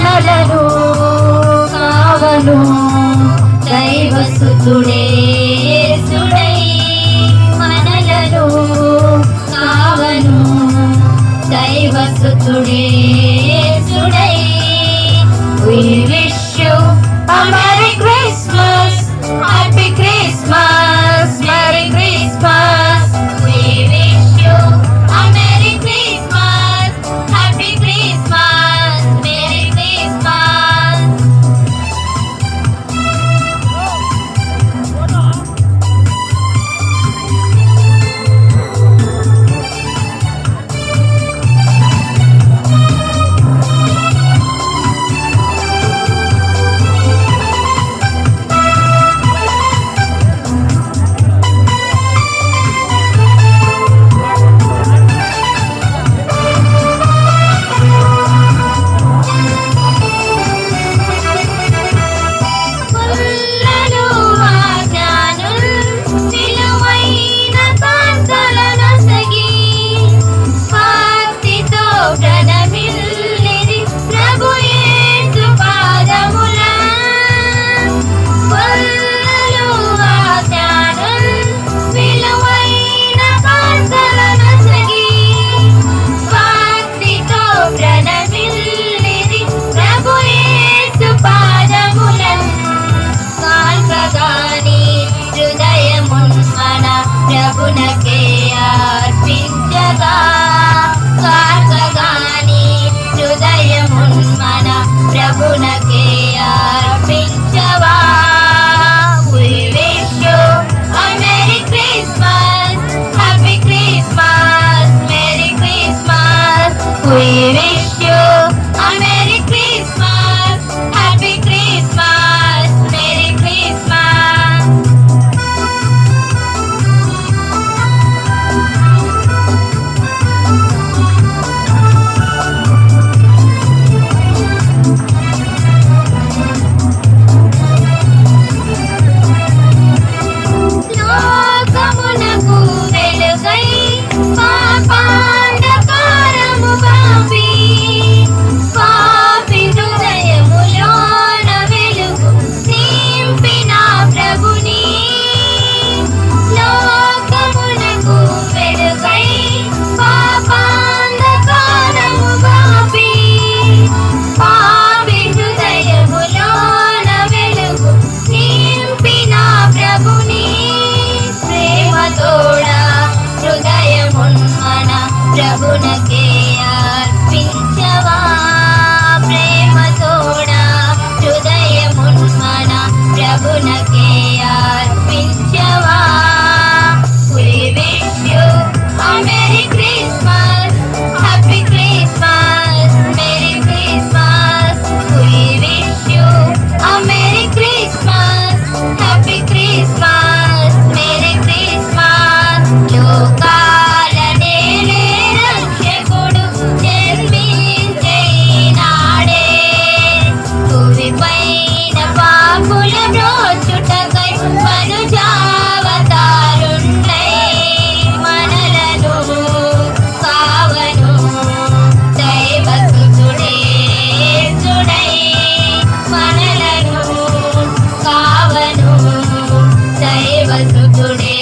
మనలను కావను దైవసుతుడే యేసుడై మనలను కావను దైవసుతుడే యేసుడై. We wish you a Merry Christmas, Happy Christmas, Merry Christmas. We wish you a Merry Christmas, Happy Christmas, Merry Christmas. ప్రభునకే అర్పించగా కార్తగాని హృదయమున్ మన ప్రభునకే అర్పించవా. We wish you a Merry Christmas, Happy Christmas, Merry Christmas. We wish you a Merry Christmas, Happy Christmas, Merry Christmas. లోకమునకు వెలుగై పాపాంధకారము బాపి పాపి హృదయములోన వెలుగు నింపిన ప్రభుని. లోకమునకు వెలుగై పాపాంధకారము బాపి పాపి హృదయములోన వెలుగు నింపిన ప్రభుని. ప్రేమతోడా హృదయమున్ మన ప్రభునకే అర్పించవా. ప్రేమతోడా హృదయమున్ మన ప్రభునకే అర్పించవా. We wish you a Merry Christmas, Happy Christmas, Merry Christmas. We wish you a Merry Christmas, Happy Christmas, Merry Christmas. లోకాల నేలే రక్షకుడు జన్మించే నాడే భూమిపైన పాపుల బ్రోచుటకై మనుజావతారుండై మనలను కావను దైవసుతుడే యేసుడై మనలను కావను దైవసుతుడే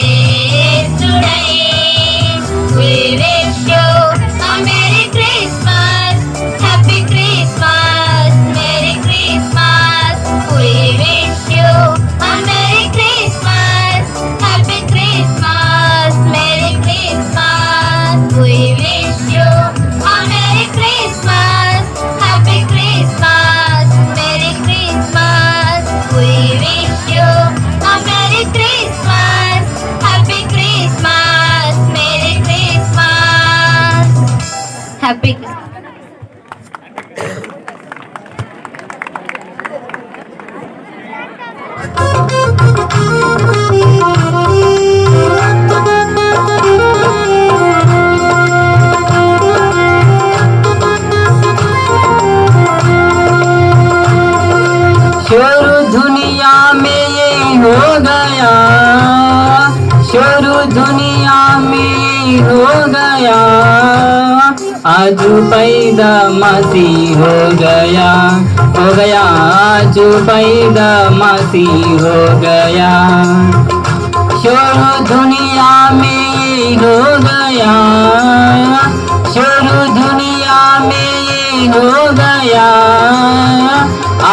యేసుడై. We wish you a Merry Christmas, Happy Christmas, Merry Christmas. We wish you a Merry Christmas, Happy Christmas, Merry Christmas. We wish you a Merry Christmas, Happy Christmas, Merry Christmas. We wish you a Merry Christmas, Happy Christmas, Merry Christmas. Happy शुरू दुनिया में ये हो गया, शुरू दुनिया में ये हो गया, आज पैदा मसीह हो गया, आज पैदा मसीह हो गया। शुरू दुनिया में ये हो गया, शुरू दुनिया में ये हो गया,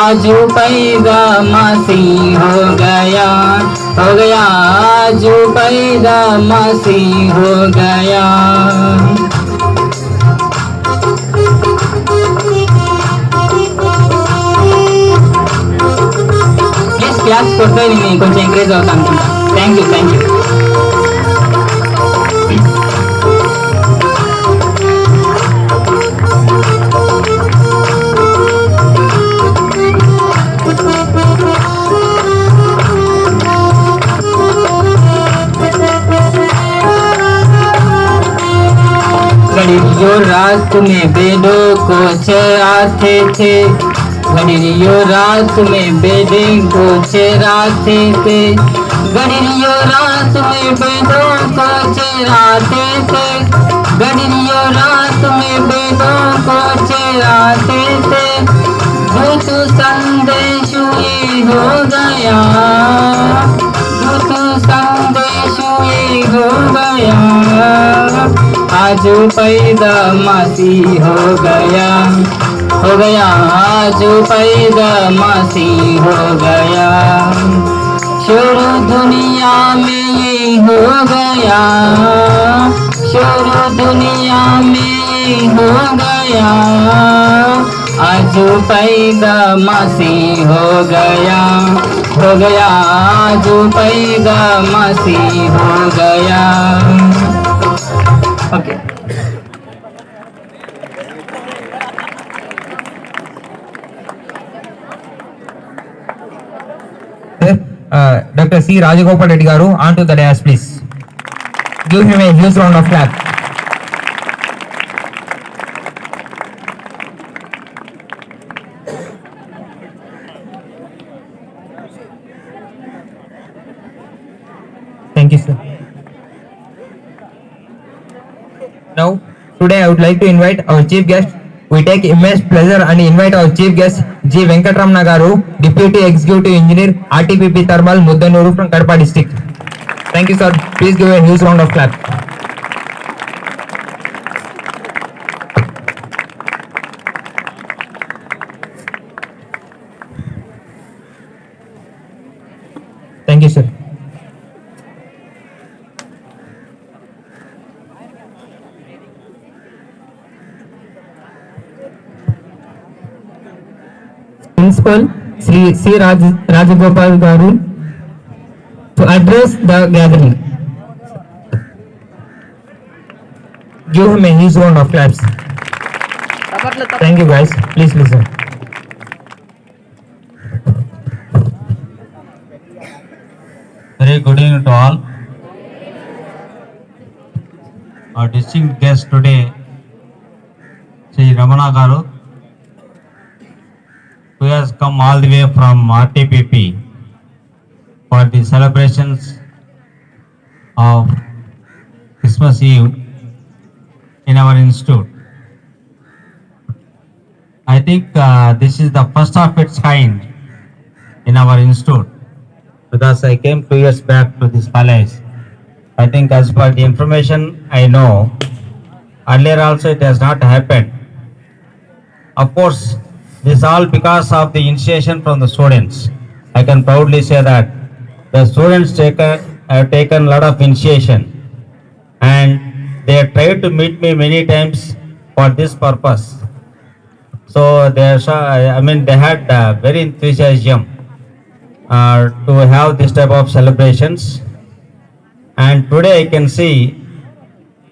आज पैदा मसीह हो गया, आज पैदा मसीह हो गया। प्लीज क्लास కొడితే నేను కొంచెం ఎంకరేజ్ అవుతాను అనుకుంటా. Thank you. घड़ियों रात में बेड़ों को चराते थे, घड़ियों रात में बेड़ों को चराते थे, घड़ियों रात में बेड़ों को चराते थे, घड़ियों रात में बेड़ों को चराते थे। दूत संदेश ये हो गया, दूत संदेश ये हो गया, आज पैदा मसीह हो गया, आज पैदा मसीह हो गया। शुरू दुनिया में ये हो गया, शुरू दुनिया में ये हो गया, आज पैदा मसीह हो गया, आज पैदा मसीह हो गया। Okay Dr. C. Rajagopal Reddy garu, on to the dais, please. Give him a huge round of clap. Thank you, sir. Now, today I would like to invite our chief guest. We take immense pleasure and invite our chief guest G. Venkatramana garu, Deputy Executive Engineer, RTPP Thermal, Muddanuru from Kadapa district. Thank you, sir. Please give a huge round of clap. Thank you, sir. Principal Sri C. Rajagopal garu to address the gathering. Give him a huge round of claps. Thank you, guys. Please listen. Very good evening to all. Our distinguished guest today, Sri Ramana garu, who has come all the way from RTPP for the celebrations of Christmas Eve in our institute. I think this is the first of its kind in our institute, because I came 2 years back to this palace. I think as per the information I know, earlier also it has not happened. Of course, this all because of the initiation from the students. I can proudly say that the students have taken a lot of initiation, and they have tried to meet me many times for this purpose. So they had very enthusiasm to have this type of celebrations. And today I can see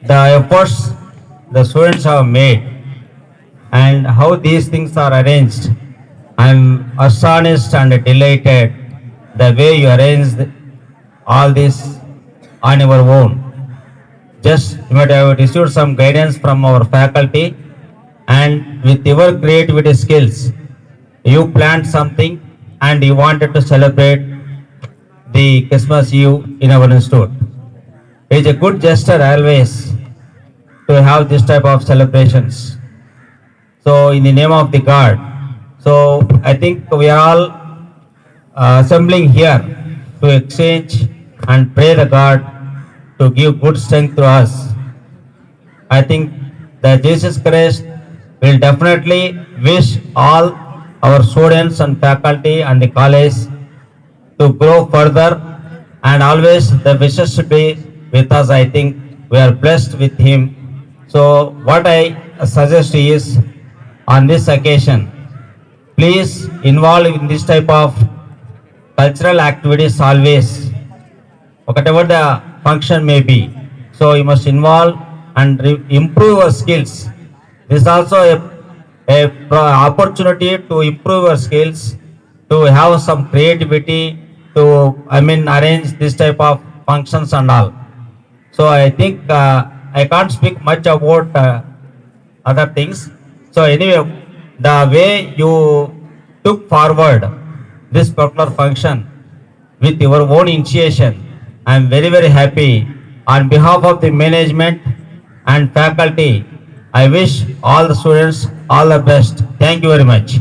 the efforts the students have made and how these things are arranged. I'm astonished and delighted the way you arranged all this on your own. Just you might have received some guidance from our faculty, and with your creativity skills, you planned something and you wanted to celebrate the Christmas Eve in our institute. It is a good gesture always to have this type of celebrations. So in the name of the God, so I think we are all assembling here to exchange and pray the God to give good strength to us. I think that Jesus Christ will definitely wish all our students and faculty and the college to grow further, and always the wishes should be with us. I think we are blessed with him. So what I suggest is, on this occasion, please involve in this type of cultural activities always, whatever the function may be. So you must involve and improve your skills. This is also opportunity to improve your skills, to have some creativity, to arrange this type of functions and all. So I think I can't speak much about other things. So anyway, the way you took forward this particular function with your own initiation, I am very, very happy. On behalf of the management and faculty, I wish all the students all the best. Thank you very much.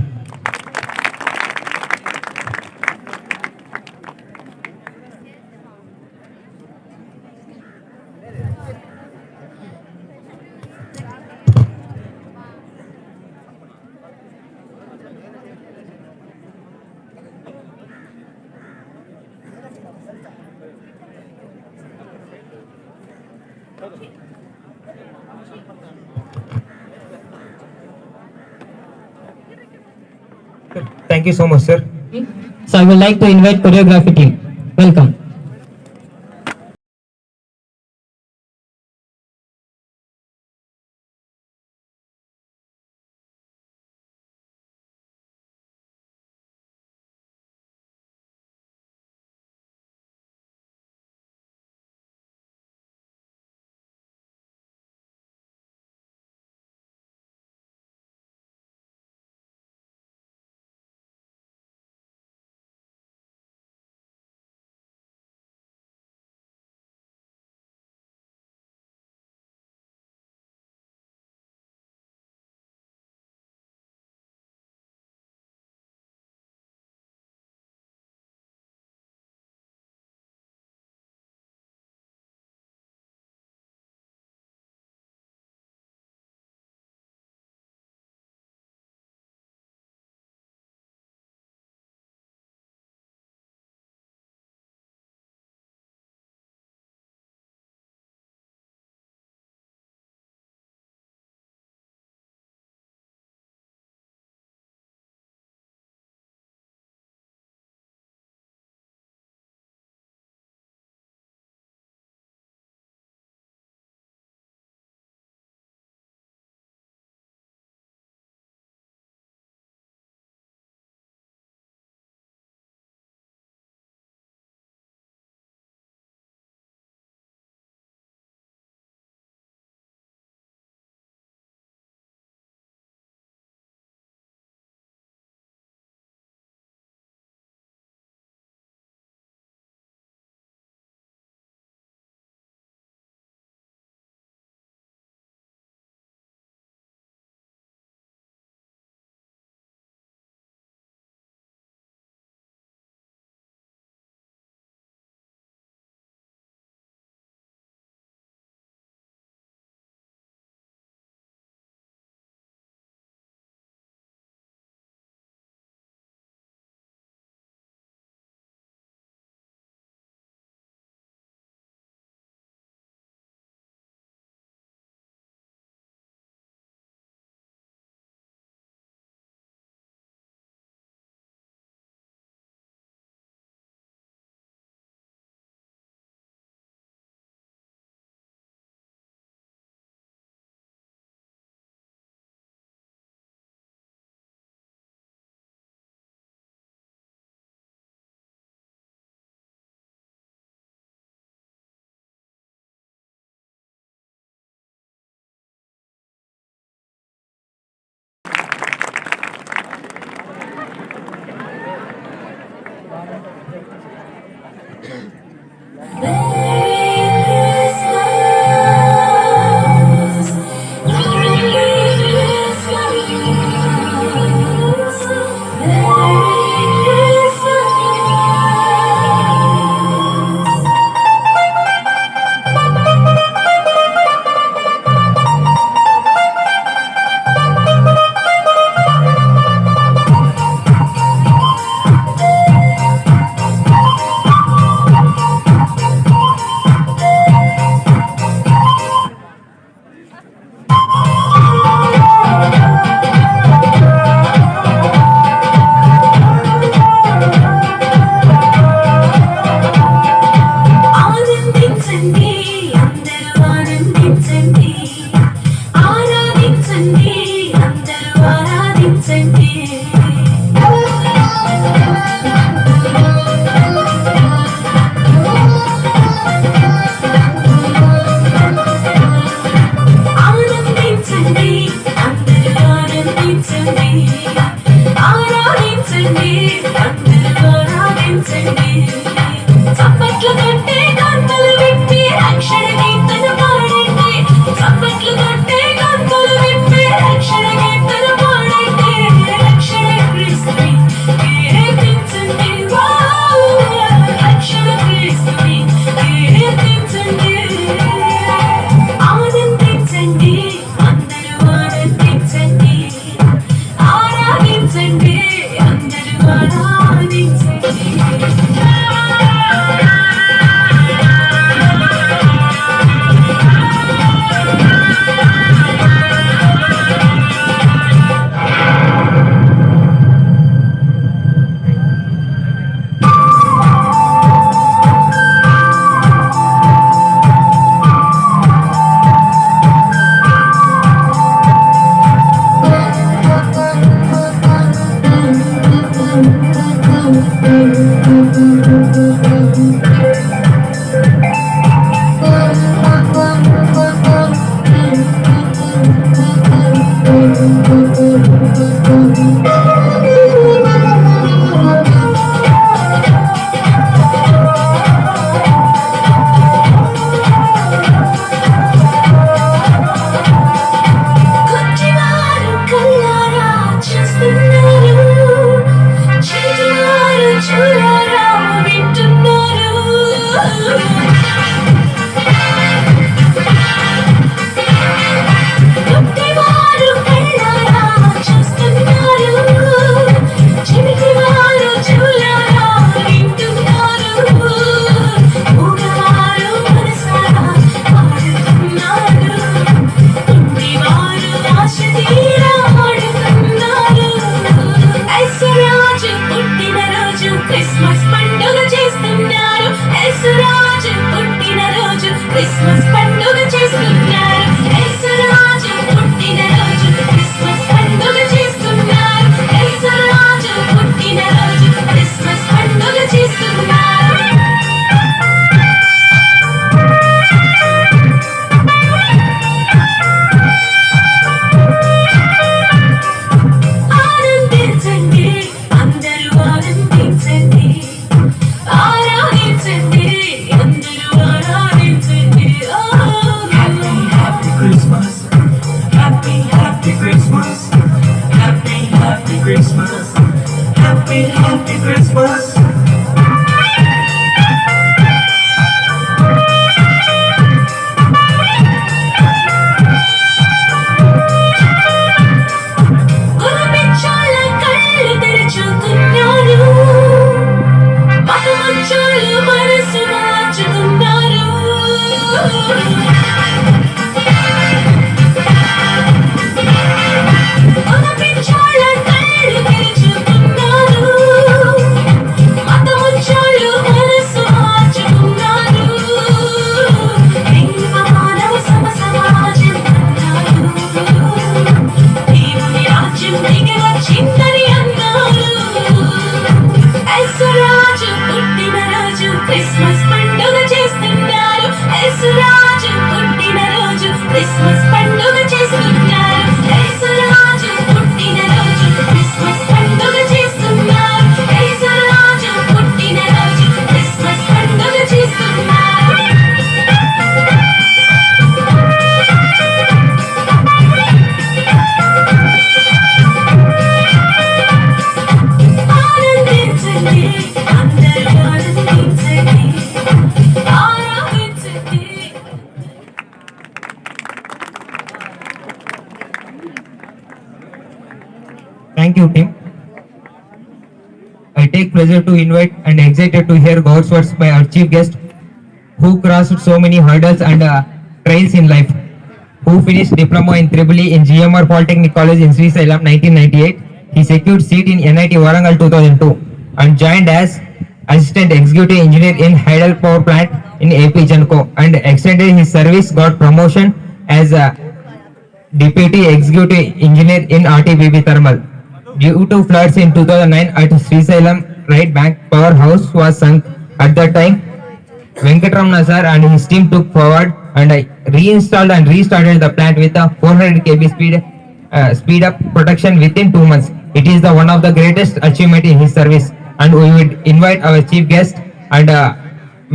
Thank you so much, sir. So I would like to invite choreography team. Welcome. ఆనందించండి అందరూ ఆనందించండి ఆరాధించండి అందరూ ఆరాధించండి చప్పట్లు కొట్టే గంటలు విప్పి రక్షణ గీతను పాడండి చప్పట్లు కొట్టే గంటలు విప్పి రక్షణ గీతను పాడండి రక్షణ క్రీస్తుని కీర్తించండి రక్షణ క్రీస్తుని కీర్తించండి ఆనందించండి అందరూ ఆనందించండి ఆరాధించండి అందరూ ఆరాధించండి కొద్దివారు కల్లారా చూస్తున్నారు చెడువారు చూడారా వింటున్నారు కొద్దివారు కల్లారా చూస్తున్నారు చెడువారు చూడారా వింటున్నారు మూగవారు మనసారా పాడుతున్నారు వారు ఆశ తీరా ఆడుతున్నారు యేసురాజు పుట్టిన రోజు క్రిస్మస్ పండుగ చేస్తున్నారు యేసురాజు పుట్టిన రోజు క్రిస్మస్ పండుగ చేస్తున్నారు యేసురాజు పుట్టిన రోజు క్రిస్మస్ పండుగ చేస్తున్నారు యేసురాజు పుట్టిన రోజు క్రిస్మస్ పండుగ చేస్తున్నారు ఆనందించండి అందరూ ఆనందించండి ఆరాధించండి అందరూ ఆరాధించండి Happy Christmas. Happy Christmas. Happy Christmas. Happy Christmas. గురుబిచ్చాల కళ్ళు తెరుచుకున్నారు మతముచ్చాలు మనసు మార్చుకున్నారు గురుబిచ్చాల కళ్ళు తెరుచుకున్నారు మతముచ్చాలు మనసు మార్చుకున్నారు దైవ మానవ సమాజం అన్నారు దేవుని రాజ్యం దిగి వచ్చిందని అన్నారు యేసురాజు పుట్టిన రోజు క్రిస్మస్ పండుగ చేస్తున్నారు యేసురాజు పుట్టిన రోజు క్రిస్మస్ పండుగ చేస్తున్నారు యేసురాజు పుట్టిన రోజు క్రిస్మస్ పండుగ చేస్తున్నారు యేసురాజు పుట్టిన రోజు క్రిస్మస్ పండుగ చేస్తున్నారు ఆనందించండి అందరూ ఆనందించండి ఆరాధించండి Thank you, Tim. I take pleasure to invite and excited to hear God's words by our chief guest, who crossed so many hurdles and trials in life, who finished diploma in EEE in GMR Polytechnic College in Srisalem 1998. He secured seat in NIT Warangal 2002 and joined as Assistant Executive Engineer in Hydel Power Plant in AP Genco and extended his service, got promotion as a Deputy Executive Engineer in RTPP Thermal. due to floods in 2009 at Srisailam right bank, powerhouse was sunk. At that time, Venkatramana sir and his team took forward and reinstalled and restarted the plant with a 400 kV speed up production within 2 months. It is the one of the greatest achievement in his service, and we would invite our chief guest and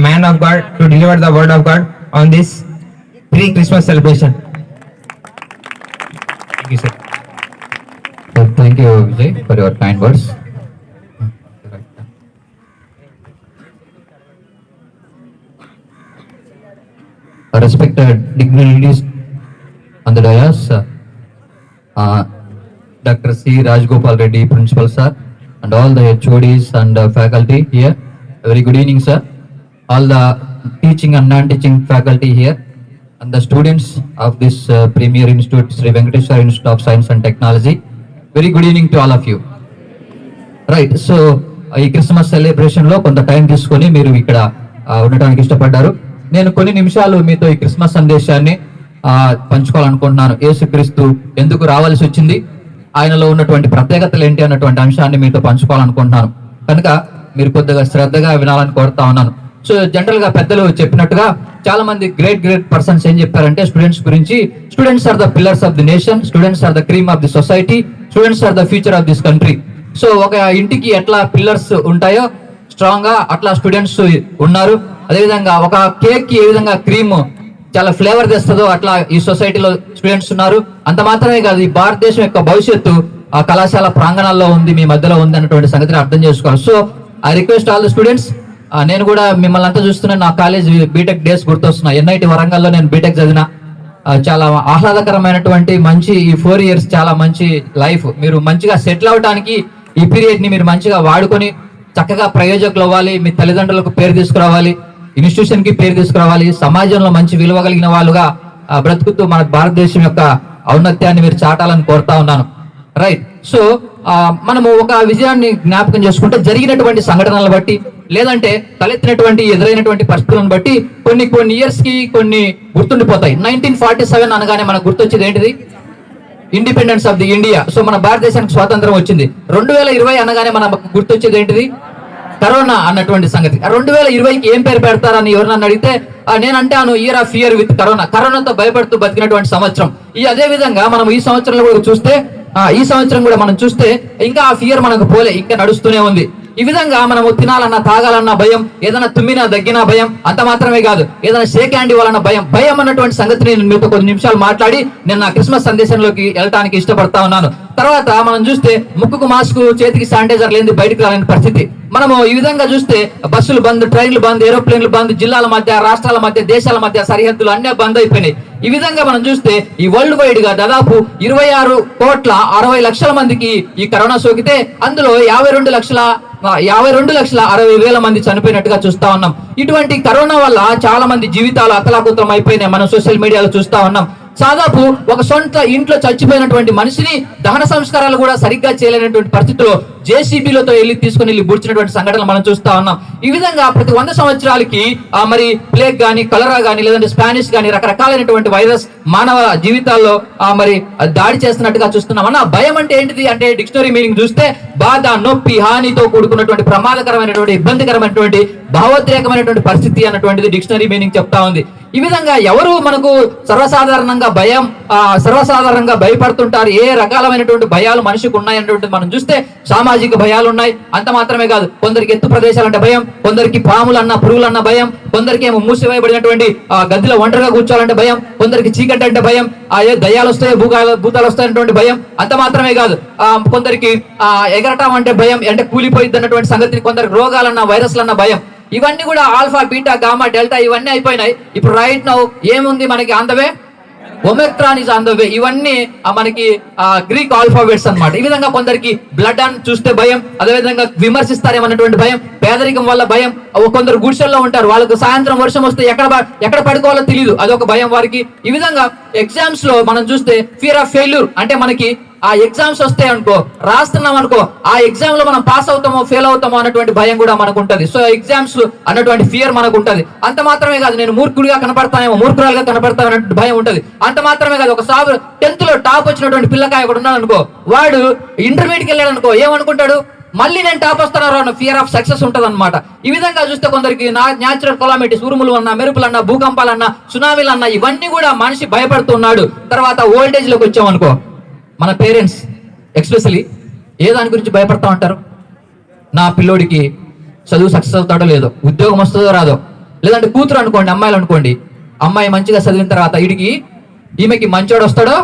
man of God to deliver the word of God on this pre-Christmas celebration. Thank you, sir. Thank you, Vijay, for your kind words. Respected dignitaries on the dais, Dr. C. Rajgopal Reddy, Principal Sir, and all the HODs and faculty here. Very good evening, sir. All the teaching and non-teaching faculty here, and the students of this premier institute, Sri Venkateswara Institute of Science and Technology. Very good evening to all of you. Right, so ఈ Christmas celebration లో కొంత time తీసుకొని మీరు ఇక్కడ ఉండటానికి ఇష్టపడ్డారు. నేను కొన్ని నిమిషాలు మీతో ఈ క్రిస్మస్ సందేశాన్ని పంచుకోవాలనుకుంటున్నాను. యేసుక్రీస్తు ఎందుకు రావాల్సి వచ్చింది, ఆయనలో ఉన్నటువంటి ప్రత్యేకతలు ఏంటి అన్నటువంటి అంశాన్ని మీతో పంచుకోవాలనుకుంటున్నాను. కనుక మీరు కొద్దిగా శ్రద్ధగా వినాలని కోరుతా ఉన్నాను. సో జనరల్ గా పెద్దలు చెప్పినట్టుగా చాలా మంది గ్రేట్ పర్సన్స్ ఏం చెప్పారంటే స్టూడెంట్స్ గురించి, students are the pillars of the nation, students are the cream of the society, students are the future of this country. So ఒక ఇంటికి ఎట్లా పిల్లర్స్ ఉంటాయో స్ట్రాంగ్ గా అట్లా స్టూడెంట్స్ ఉన్నారు. అదేవిధంగా ఒక కేక్ కి ఏ విధంగా క్రీమ్ చాలా ఫ్లేవర్ తెస్తుందో అట్లా ఈ సొసైటీలో స్టూడెంట్స్ ఉన్నారు. అంత మాత్రమే కాదు, ఈ భారతదేశం యొక్క భవిష్యత్తు ఆ కళాశాల ప్రాంగణాల్లో ఉంది, మీ మధ్యలో ఉంది అన్నటువంటి సంగతిని అర్థం చేసుకోవాలి. So I request all the students, నేను కూడా మిమ్మల్ని అంతా చూస్తున్నాను. నా కాలేజ్ బీటెక్ డేస్ గుర్తొస్తున్నాయి. ఎన్ఐటి వరంగల్లో నేను బీటెక్ చదివిన. చాలా ఆహ్లాదకరమైనటువంటి మంచి ఈ 4 years చాలా మంచి లైఫ్. మీరు మంచిగా సెటిల్ అవడానికి ఈ పీరియడ్ ని మీరు మంచిగా వాడుకొని చక్కగా ప్రయోజకులు అవ్వాలి, మీ తల్లిదండ్రులకు పేరు తీసుకురావాలి, ఇన్స్టిట్యూషన్ కి పేరు తీసుకురావాలి, సమాజంలో మంచి విలువ కలిగిన వాళ్ళుగా బ్రతుకుతూ మన భారతదేశం యొక్క ఔన్నత్యాన్ని మీరు చాటాలని కోరుతా ఉన్నాను. రైట్, సో మనము ఒక విజయాన్ని జ్ఞాపకం చేసుకుంటే జరిగినటువంటి సంఘటనలను బట్టి లేదంటే తలెత్తినటువంటి ఎదురైనటువంటి పరిస్థితులను బట్టి కొన్ని ఇయర్స్ కి కొన్ని గుర్తుండిపోతాయి. 1947 అనగానే మనకు గుర్తొచ్చేది ఏంటిది? Independence of the India. So మన భారతదేశానికి స్వాతంత్రం వచ్చింది. 2020 అనగానే మనకు గుర్తొచ్చేది ఏంటిది? కరోనా అన్నటువంటి సంగతి. 2020కి ఏం పేరు పెడతారని ఎవరినన్ను అడిగితే నేనంటాను year of fear with corona. కరోనాతో భయపడుతూ బతికినటువంటి సంవత్సరం. అదే విధంగా మనం ఈ సంవత్సరంలో కూడా చూస్తే ఈ సంవత్సరం కూడా మనం చూస్తే ఇంకా ఆ ఫియర్ మనకు పోలే, ఇంకా నడుస్తూనే ఉంది. ఈ విధంగా మనము తినాలన్నా తాగాలన్నా భయం, ఏదైనా తుమ్మినా దగ్గినా భయం, అంత మాత్రమే కాదు ఏదైనా షేక్ హ్యాండ్ ఇవ్వాలన్న భయం అన్నటువంటి సంగతిని నేను మీతో కొన్ని నిమిషాలు మాట్లాడి నేను నా క్రిస్మస్ సందేశంలోకి వెళ్ళడానికి ఇష్టపడతా ఉన్నాను. తర్వాత మనం చూస్తే ముక్కుకు మాస్క్, చేతికి శానిటైజర్ లేని బయటకు రాలేని పరిస్థితి. మనము ఈ విధంగా చూస్తే బస్సులు బంద్, ట్రైన్లు బంద్, ఏరోప్లేన్లు బంద్, జిల్లాల మధ్య, రాష్ట్రాల మధ్య, దేశాల మధ్య సరిహద్దులు అన్నీ బంద్ అయిపోయినాయి. ఈ విధంగా మనం చూస్తే ఈ వరల్డ్ వైడ్ గా దాదాపు 26,60,00,000 మందికి ఈ కరోనా సోకితే అందులో 52,60,000 మంది చనిపోయినట్టుగా చూస్తా ఉన్నాం. ఇటువంటి కరోనా వల్ల చాలా మంది జీవితాలు అతలాకుతలం అయిపోయినాయి. మనం సోషల్ మీడియాలో చూస్తా ఉన్నాం. దాదాపు ఒక సొంత ఇంట్లో చచ్చిపోయినటువంటి మనిషిని దహన సంస్కారాలు కూడా సరిగ్గా చేయలేనటువంటి పరిస్థితిలో జేసీబీలతో తీసుకుని వెళ్ళి బూడ్చినటువంటి సంఘటనలు మనం చూస్తా ఉన్నాం. ఈ విధంగా ప్రతి 100 సంవత్సరాలకి మరి ప్లేగ్ గానీ, కలరా గానీ, లేదంటే స్పానిష్ గానీ రకరకాలైనటువంటి వైరస్ మానవ జీవితాల్లో మరి దాడి చేస్తున్నట్టుగా చూస్తున్నాం. అన్న భయం అంటే ఏంటిది అంటే డిక్షనరీ మీనింగ్ చూస్తే బాధ, నొప్పి, హానితో కూడుకున్నటువంటి ప్రమాదకరమైనటువంటి ఇబ్బందికరమైనటువంటి భావోద్రేకమైనటువంటి పరిస్థితి అన్నటువంటిది డిక్షనరీ మీనింగ్ చెప్తా ఉంది. ఈ విధంగా ఎవరు మనకు సర్వసాధారణంగా భయపడుతుంటారు. ఏ రకాలమైనటువంటి భయాలు మనిషికి ఉన్నాయనేటువంటిది మనం చూస్తే సామాజిక భయాలు ఉన్నాయి. అంత మాత్రమే కాదు, కొందరికి ఎత్తు ప్రదేశాలంటే భయం, కొందరికి పాములన్న, పురుగులన్న భయం, కొందరికి ఏమో మూసివేయబడినటువంటి గదిలో ఒంటరిగా కూర్చోవాలంటే భయం, కొందరికి చీకటి అంటే భయం, దయ్యాలు వస్తాయి, భూతాలు వస్తాయన్నటువంటి భయం. అంత మాత్రమే కాదు, కొందరికి ఎగరటం అంటే భయం, అంటే కూలిపోయిద్ది అన్నటువంటి సంగతిని, కొందరికి రోగాలన్న, వైరస్లన్న భయం. ఇవన్నీ కూడా ఆల్ఫా, బీటా, గామా, డెల్టా ఇవన్నీ అయిపోయినాయి. ఇప్పుడు రైట్ నౌ ఏముంది మనకి? On the way Omicron is on the way. ఇవన్నీ మనకి గ్రీక్ ఆల్ఫాబెట్స్ అన్నమాట. ఈ విధంగా కొందరికి బ్లడ్ అని చూస్తే భయం, అదేవిధంగా విమర్శిస్తారేమన్నటువంటి భయం, పేదరికం వల్ల భయం. కొందరు గుడిసెల్లో ఉంటారు, వాళ్ళకు సాయంత్రం వర్షం వస్తే ఎక్కడ పడుకోవాలో తెలియదు, అదొక భయం వారికి. ఈ విధంగా ఎగ్జామ్స్ లో మనం చూస్తే ఫియర్ ఆఫ్ ఫెయిల్యూర్, అంటే మనకి ఆ ఎగ్జామ్స్ వస్తాయి అనుకో, రాస్తున్నాం అనుకో, ఆ ఎగ్జామ్ లో మనం పాస్ అవుతామో ఫెయిల్ అవుతామో అన్నటువంటి భయం కూడా మనకు ఉంటది. సో ఎగ్జామ్స్ అన్నటువంటి ఫియర్ మనకు ఉంటది. అంత మాత్రమే కాదు, నేను మూర్ఖుడిగా కనపడతానేమో, మూర్ఖురాలుగా కనపడతాను అన్నటువంటి భయం ఉంటది. అంత మాత్రమే కాదు, ఒక 10th లో టాప్ వచ్చినటువంటి పిల్లకాయ ఒకడు ఉన్నాడు అనుకో, వాడు ఇంటర్మీడియట్కి వెళ్ళాడు అనుకో, ఏమనుకుంటాడు, మళ్ళీ నేను టాప్ వస్తాను అన్న ఫియర్ ఆఫ్ సక్సెస్ ఉంటది అనమాట. ఈ విధంగా చూస్తే కొందరికి న్యాచురల్ కొలామిటీస్, ఉరుములు అన్నా, మెరుపులన్నా, భూకంపాలన్నా, సునామీలన్నా, ఇవన్నీ కూడా మనిషి భయపడుతున్నాడు. తర్వాత ఓల్డేజ్ లోకి వచ్చామనుకో, మన పేరెంట్స్ ఎక్స్పెషలీ ఏ దాని గురించి భయపడతా ఉంటారు? నా పిల్లోడికి చదువు సక్సెస్ అవుతాడో లేదో, ఉద్యోగం వస్తుందో రాదో, లేదంటే కూతురు అనుకోండి, అమ్మాయిలు అనుకోండి, అమ్మాయి మంచిగా చదివిన తర్వాత ఈమెకి మంచోడు వస్తాడో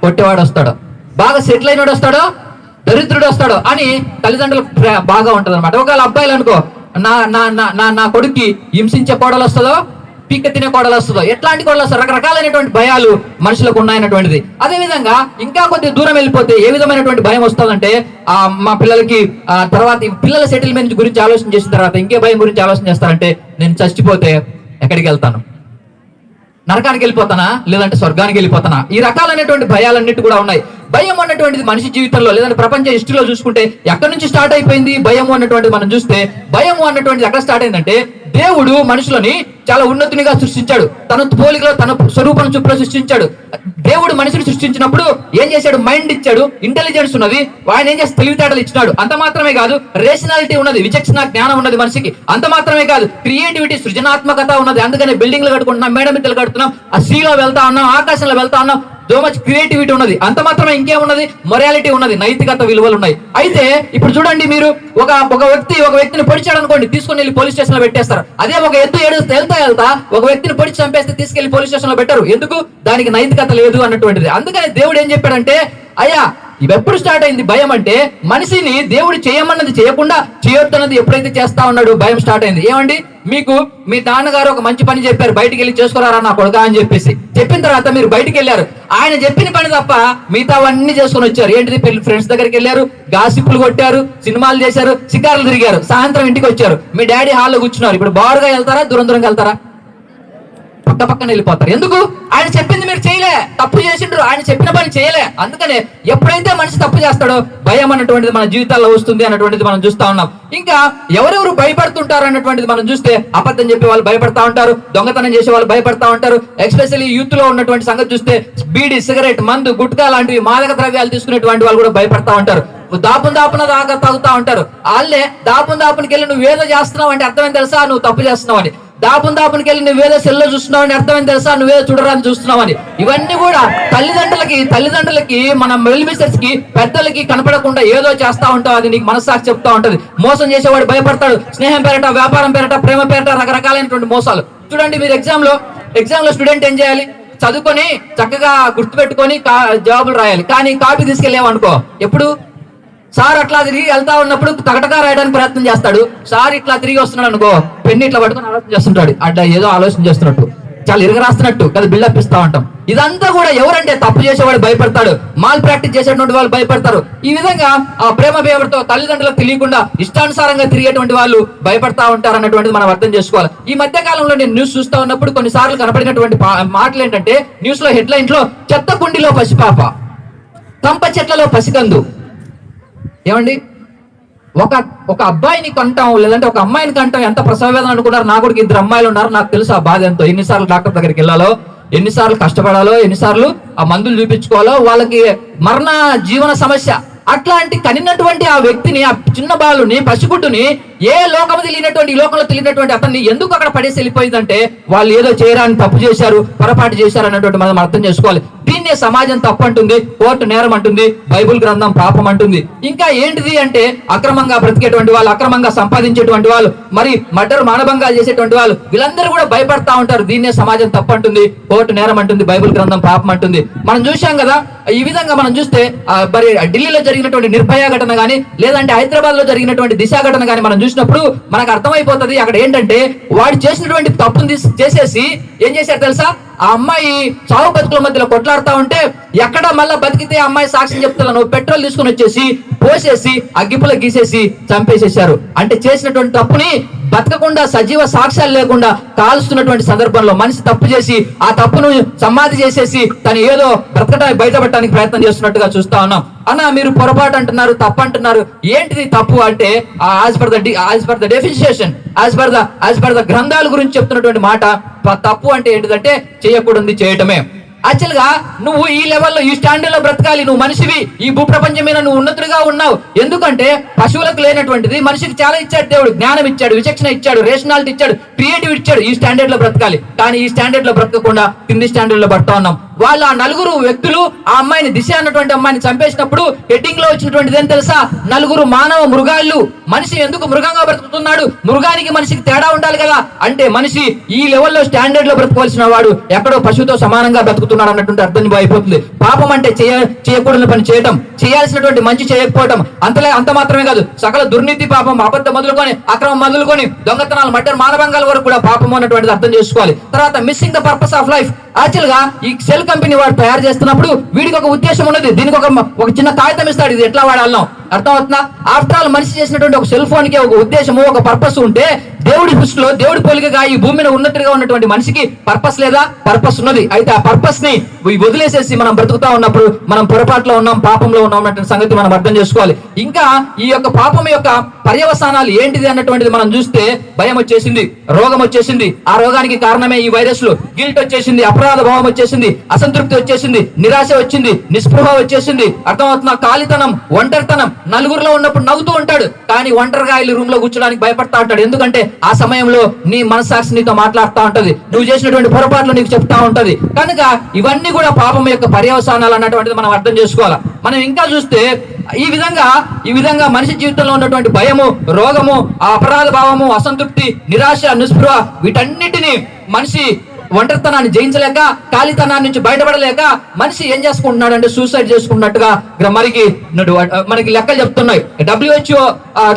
కొట్టేవాడు వస్తాడో, బాగా సెటిల్ అయినోడు వస్తాడో దరిద్రుడు వస్తాడో అని తల్లిదండ్రులకు బాగా ఉంటది అనమాట. ఒకవేళ అబ్బాయిలు అనుకో, నా కొడుక్కి హింసించే కోడలు వస్తుందో, పీక్క తినే కోడలు వస్తుందో, ఎట్లాంటి కోడలు వస్తారో, రకరకాలైనటువంటి భయాలు మనుషులకు ఉన్నాయన్నటువంటిది. అదే విధంగా ఇంకా కొద్ది దూరం వెళ్ళిపోతే ఏ విధమైనటువంటి భయం వస్తుందంటే, మా పిల్లలకి తర్వాత పిల్లల సెటిల్మెంట్ గురించి ఆలోచన చేసిన తర్వాత ఇంకే భయం గురించి ఆలోచన చేస్తారంటే, నేను చచ్చిపోతే ఎక్కడికి వెళ్తాను, నరకానికి వెళ్ళిపోతానా లేదంటే స్వర్గానికి వెళ్ళిపోతానా? ఈ రకాలైనటువంటి భయాలన్నిటి కూడా ఉన్నాయి. భయం అన్నటువంటిది మనిషి జీవితంలో లేదంటే ప్రపంచ హిస్టరీలో చూసుకుంటే ఎక్కడి నుంచి స్టార్ట్ అయిపోయింది భయం అన్నటువంటిది మనం చూస్తే, భయం అన్నటువంటిది ఎక్కడ స్టార్ట్ అయిందంటే, దేవుడు మనుషులని చాలా ఉన్నతునిగా సృష్టించాడు, తన పోలికలో తన స్వరూపం చొప్పున సృష్టించాడు. దేవుడు మనిషిని సృష్టించినప్పుడు ఏం చేశాడు, మైండ్ ఇచ్చాడు, ఇంటెలిజెన్స్ ఉన్నది, ఆయన ఏం చేసి తెలివితేటలు ఇచ్చినాడు. అంత మాత్రమే కాదు, రేషనాలిటీ ఉన్నది, విచక్షణ జ్ఞానం ఉన్నది మనిషికి. అంత మాత్రమే కాదు, క్రియేటివిటీ, సృజనాత్మకత ఉన్నది. అందుకని బిల్డింగ్లు కట్టుకుంటున్నాం, మేడమిద్దలు కడుతున్నాం, ఆ సీలో వెళ్తా ఉన్నాం, ఆకాశంలో వెళ్తా ఉన్నాం, సో మచ్ క్రియేటివిటీ ఉన్నది. అంత మాత్రమే ఇంకేమున్నది, మొరాలిటీ ఉన్నది, నైతికత విలువలు ఉన్నాయి. అయితే ఇప్పుడు చూడండి, మీరు ఒక వ్యక్తిని పొడిచాడు అనుకోండి, తీసుకుని వెళ్ళి పోలీస్ స్టేషన్ లో పెట్టేస్తారు. అదే ఒక ఎత్తు వెళ్తా ఒక వ్యక్తిని పొడిచి చంపేస్తే తీసుకెళ్లి పోలీస్ స్టేషన్ లో పెట్టరు. ఎందుకు? దానికి నైతికత లేదు అన్నటువంటిది. అందుకని దేవుడు ఏం చెప్పాడంటే, అయ్యా ఇవి ఎప్పుడు స్టార్ట్ అయింది భయం అంటే, మనిషిని దేవుడు చేయమన్నది చేయకుండా చేయొద్దన్నది ఎప్పుడైతే చేస్తా ఉన్నాడు భయం స్టార్ట్ అయింది. ఏమండి, మీకు మీ నాన్నగారు ఒక మంచి పని చెప్పారు, బయటికి వెళ్ళి చేసుకోరారా నా కొడుకా అని చెప్పేసి చెప్పిన తర్వాత మీరు బయటికి వెళ్ళారు, ఆయన చెప్పిన పని తప్ప మిగతావన్నీ చేసుకుని వచ్చారు. ఏంటిది, ఫ్రెండ్స్ దగ్గరికి వెళ్ళారు, గాసిప్పులు కొట్టారు, సినిమాలు చేశారు, షికారులు తిరిగారు, సాయంత్రం ఇంటికి వచ్చారు, మీ డాడీ హాల్లో కూర్చున్నారు. ఇప్పుడు బారుగా వెళ్తారా, దూరం దూరంగా వెళ్తారా? పక్కన వెళ్ళిపోతారు. ఎందుకు? ఆయన చెప్పింది మీరు చేయలే, తప్పు చేసిండ్రు, ఆయన చెప్పిన పని చేయలే. అందుకనే ఎప్పుడైతే మనిషి తప్పు చేస్తాడో భయం అన్నటువంటిది మన జీవితాల్లో వస్తుంది అన్నటువంటిది మనం చూస్తా ఉన్నాం. ఇంకా ఎవరెవరు భయపడుతుంటారు అన్నటువంటిది మనం చూస్తే, అబద్ధం చెప్పే వాళ్ళు భయపడతా ఉంటారు, దొంగతనం చేసే వాళ్ళు భయపడతా ఉంటారు. ఎస్పెషల్లీ యూత్ లో ఉన్నటువంటి సంగతి చూస్తే, బీడీ, సిగరెట్, మందు, గుట్కా లాంటివి మాదక ద్రవ్యాలు తీసుకునేటువంటి వాళ్ళు కూడా భయపడతా ఉంటారు. దాపున దాకా తాగుతా ఉంటారు. వాళ్ళే దాపునికి వెళ్ళి నువ్వేదో చేస్తున్నావు అంటే అర్థమేం తెలుసా, నువ్వు తప్పు చేస్తున్నావు అని. దాపునికి వెళ్ళి నువ్వేదో సెల్లో చూస్తున్నావు అని అర్థమేం తెలుసా, నువ్వేదో చూడరాని చూస్తున్నావు అని. ఇవన్నీ కూడా తల్లిదండ్రులకి మన వెల్విషర్స్ కి, పెద్దలకి కనపడకుండా ఏదో చేస్తా ఉంటావు, అది నీకు మనస్సాక్షి చెప్తా ఉంటది. మోసం చేసేవాడు భయపడతాడు, స్నేహం పేరట, వ్యాపారం పేరట, ప్రేమ పేరట, రకరకాలైనటువంటి మోసాలు. చూడండి, మీరు ఎగ్జామ్ లో స్టూడెంట్ ఏం చేయాలి, చదువుకొని చక్కగా గుర్తుపెట్టుకొని జవాబులు రాయాలి. కానీ కాపీ తీసుకెళ్ళామనుకో, ఎప్పుడు సార్ అట్లా తిరిగి వెళ్తా ఉన్నప్పుడు తగటగా రాయడానికి ప్రయత్నం చేస్తాడు, సార్ ఇట్లా తిరిగి వస్తున్నాడు అనుకో, పెన్ను ఇట్లా పట్టుకొని ఆలోచన చేస్తుంటాడు, అట్లా ఏదో ఆలోచన చేస్తున్నట్టు, చాలా ఇరగరాస్తున్నట్టు కదా బిల్డప్ ఇస్తా ఉంటాం. ఇదంతా కూడా ఎవరంటే తప్పు చేసేవాడు భయపడతాడు, మాల్ ప్రాక్టీస్ చేసేటువంటి వాళ్ళు భయపడతారు. ఈ విధంగా ఆ ప్రేమ భయపడతో తల్లిదండ్రులకు తెలియకుండా ఇష్టానుసారంగా తిరిగేటువంటి వాళ్ళు భయపడతా ఉంటారు అన్నటువంటిది మనం అర్థం చేసుకోవాలి. ఈ మధ్య కాలంలో నేను న్యూస్ చూస్తా ఉన్నప్పుడు కొన్నిసార్లు కనపడినటువంటి మాటలు ఏంటంటే, న్యూస్ లో హెడ్లైన్స్ లో చెత్త కుండిలో పసిపాప, కంప చెట్లలో పసికందు. ఏమండి, ఒక అబ్బాయిని కంటాం లేదంటే ఒక అమ్మాయిని కంటాం ఎంత ప్రసవ వేదన అనుకున్నారు. నా కూడా 2 అమ్మాయిలు ఉన్నారు, నాకు తెలుసు ఆ బాధ ఎంతో. ఎన్నిసార్లు డాక్టర్ దగ్గరికి వెళ్ళాలో, ఎన్నిసార్లు కష్టపడాలో, ఎన్నిసార్లు ఆ మందులు చూపించుకోవాలో, వాళ్ళకి మరణ జీవన సమస్య. అట్లాంటి కనినటువంటి ఆ వ్యక్తిని, ఆ చిన్న బాలుని, పసిగుడ్డుని, ఏ లోకము తెలియనటువంటి, ఈ లోకంలో తెలియనటువంటి అతన్ని ఎందుకు అక్కడ పడేసి వెళ్ళిపోయిందంటే, వాళ్ళు ఏదో చేయరాని తప్పు చేశారు, పొరపాటు చేశారు అన్నటువంటి మనం అర్థం చేసుకోవాలి. దీన్నే సమాజం తప్పు అంటుంది, కోర్టు నేరం అంటుంది, బైబుల్ గ్రంథం పాపం అంటుంది. ఇంకా ఏంటిది అంటే, అక్రమంగా బ్రతికేటువంటి వాళ్ళు, అక్రమంగా సంపాదించేటువంటి వాళ్ళు, మరి మర్డర్, మానభంగాలు చేసేటువంటి వాళ్ళు, వీళ్ళందరూ కూడా భయపడతా ఉంటారు. దీన్నే సమాజం తప్పు అంటుంది, కోర్టు నేరం అంటుంది, బైబుల్ గ్రంథం పాపం అంటుంది. మనం చూసాం కదా, ఈ విధంగా మనం చూస్తే మరి ఢిల్లీలో జరిగినటువంటి నిర్భయ ఘటన గానీ, లేదంటే హైదరాబాద్ లో జరిగినటువంటి దిశ ఘటన గానీ మనం చూసినప్పుడు మనకు అర్థమైపోతుంది. అక్కడ ఏంటంటే, వాడు చేసినటువంటి తప్పుని చేసేసి ఏం చేశారు తెలుసా, ఆ అమ్మాయి చావు బతుకుల మధ్యలో కొట్లాడుతా ఉంటే, ఎక్కడ మళ్ళీ బతికితే అమ్మాయి సాక్ష్యం చెప్తున్నాను, పెట్రోల్ తీసుకుని వచ్చేసి పోసేసి అగ్గిపుల గీసేసి చంపేసేసారు. అంటే చేసినటువంటి తప్పుని బతకకుండా సజీవ సాక్ష్యాలు లేకుండా కాల్స్తున్నటువంటి సందర్భంలో మనిషి తప్పు చేసి ఆ తప్పును సమాధి చేసేసి తను ఏదో బ్రతకడానికి బయటపడటానికి ప్రయత్నం చేస్తున్నట్టుగా చూస్తా ఉన్నాం. అన్న మీరు పొరపాటు అంటున్నారు, తప్పు అంటున్నారు. ఏంటిది తప్పు అంటే as per the definition, as per the గ్రంథాల గురించి చెప్తున్నటువంటి మాట తప్పు అంటే ఏంటిదంటే చేయకూడదు చేయటమే. యాక్చువల్ గా నువ్వు ఈ లెవెల్లో ఈ స్టాండర్డ్ లో బ్రతకాలి. నువ్వు మనిషివి, ఈ భూప్రపంచం మీద నువ్వు ఉన్నతుడిగా ఉన్నావు. ఎందుకంటే పశువులకు లేనటువంటిది మనిషికి చాలా ఇచ్చాడు దేవుడు. జ్ఞానం ఇచ్చాడు, విచక్షణ ఇచ్చాడు, రేషనాలిటీ ఇచ్చాడు, క్రియేటివ్ ఇచ్చాడు. ఈ స్టాండర్డ్ లో బ్రతకాలి. కానీ ఈ స్టాండర్డ్ లో బ్రతకకుండా కింది స్టాండర్డ్ లో బ్రతుకుతా ఉన్నాం. వాళ్ళు ఆ నలుగురు వ్యక్తులు ఆ అమ్మాయిని, దిశ అన్నటువంటి అమ్మాయిని చంపేసినప్పుడు హెడ్డింగ్ లో వచ్చినటువంటిది ఏం తెలుసా? నలుగురు మానవ మృగాళ్ళు. మనిషి ఎందుకు మృగంగా బ్రతుకుతున్నాడు? మృగానికి మనిషికి తేడా ఉండాలి కదా. అంటే మనిషి ఈ లెవెల్లో స్టాండర్డ్ లో బ్రతకవలసిన వాడు ఎక్కడో పశువుతో సమానంగా బ్రతుకుతున్నాడు అన్నటువంటి అర్థం అయిపోతుంది. పాపం అంటే చేయకూడని పని చేయటం, చేయాల్సినటువంటి మంచి చేయకపోవటం. అంత మాత్రమే కాదు, సకల దుర్నీతి పాపం, అబద్ధం మొదలుకొని, అక్రమం మొదలుకొని, దొంగతనాలు, మర్డర్, మానభంగాల వరకు కూడా పాపం అన్నటువంటిది అర్థం చేసుకోవాలి. తర్వాత missing the purpose of life. Actual గా ఈ సెల్ కంపెనీ వాడు తయారు చేస్తున్నప్పుడు వీడికి ఒక ఉద్దేశం ఉన్నది. దీనికి ఒక చిన్న కాగితం ఇస్తాడు, ఇది ఎట్లా వాడాలనో. అర్థం అవుతుందా? ఆఫ్టర్ ఆల్ మనిషి చేసినటువంటి ఒక సెల్ ఫోన్ కి ఒక ఉద్దేశము, ఒక పర్పస్ ఉంటే దేవుడి దృష్టిలో, దేవుడి పోలికగా ఈ భూమి మీద ఉన్నట్టుగా ఉన్నటువంటి మనిషికి పర్పస్ లేదా? పర్పస్ ఉన్నది. అయితే ఆ పర్పస్ ని వదిలేసేసి మనం బ్రతుకుతా ఉన్నప్పుడు మనం పొరపాట్లో ఉన్నాం, పాపంలో ఉన్నాం అన్నటువంటి సంగతి మనం అర్థం చేసుకోవాలి. ఇంకా ఈ యొక్క పాపం యొక్క పర్యవసానాలు ఏంటిది అన్నటువంటిది మనం చూస్తే భయం వచ్చేసింది, రోగం వచ్చేసింది. ఆ రోగానికి కారణమే ఈ వైరస్లు. గిల్ట్ వచ్చేసింది, అపరాధ భావం వచ్చేసింది, అసంతృప్తి వచ్చేసింది, నిరాశ వచ్చింది, నిస్పృహ వచ్చేసింది. అర్థమవుతున్నా? ఖాళీతనం, ఒంటరితనం. నలుగురిలో ఉన్నప్పుడు నవ్వుతూ ఉంటాడు, కానీ ఒంటరిగా వెళ్ళి రూమ్ లో కూర్చోడానికి భయపడతా ఉంటాడు. ఎందుకంటే ఆ సమయంలో నీ మనస్సాక్షి నీతో మాట్లాడుతూ ఉంటది, నువ్వు చేసినటువంటి పొరపాట్లు నీకు చెప్తా ఉంటది. కనుక ఇవన్నీ కూడా పాపం యొక్క పర్యవసానాలు అన్నటువంటిది మనం అర్థం చేసుకోవాలి. మనం ఇంకా చూస్తే ఈ విధంగా మనిషి జీవితంలో ఉన్నటువంటి భయము, రోగము, అపరాధ భావము, అసంతృప్తి, నిరాశ, నిస్పృహ, వీటన్నిటిని మనిషి ఒంటరితనాన్ని జయించలేక, ఖాళీతనాన్ని నుంచి బయటపడలేక మనిషి ఏం చేసుకుంటున్నాడు అంటే సూసైడ్ చేసుకున్నట్టుగా మనకి లెక్కలు చెప్తున్నాయి. WHO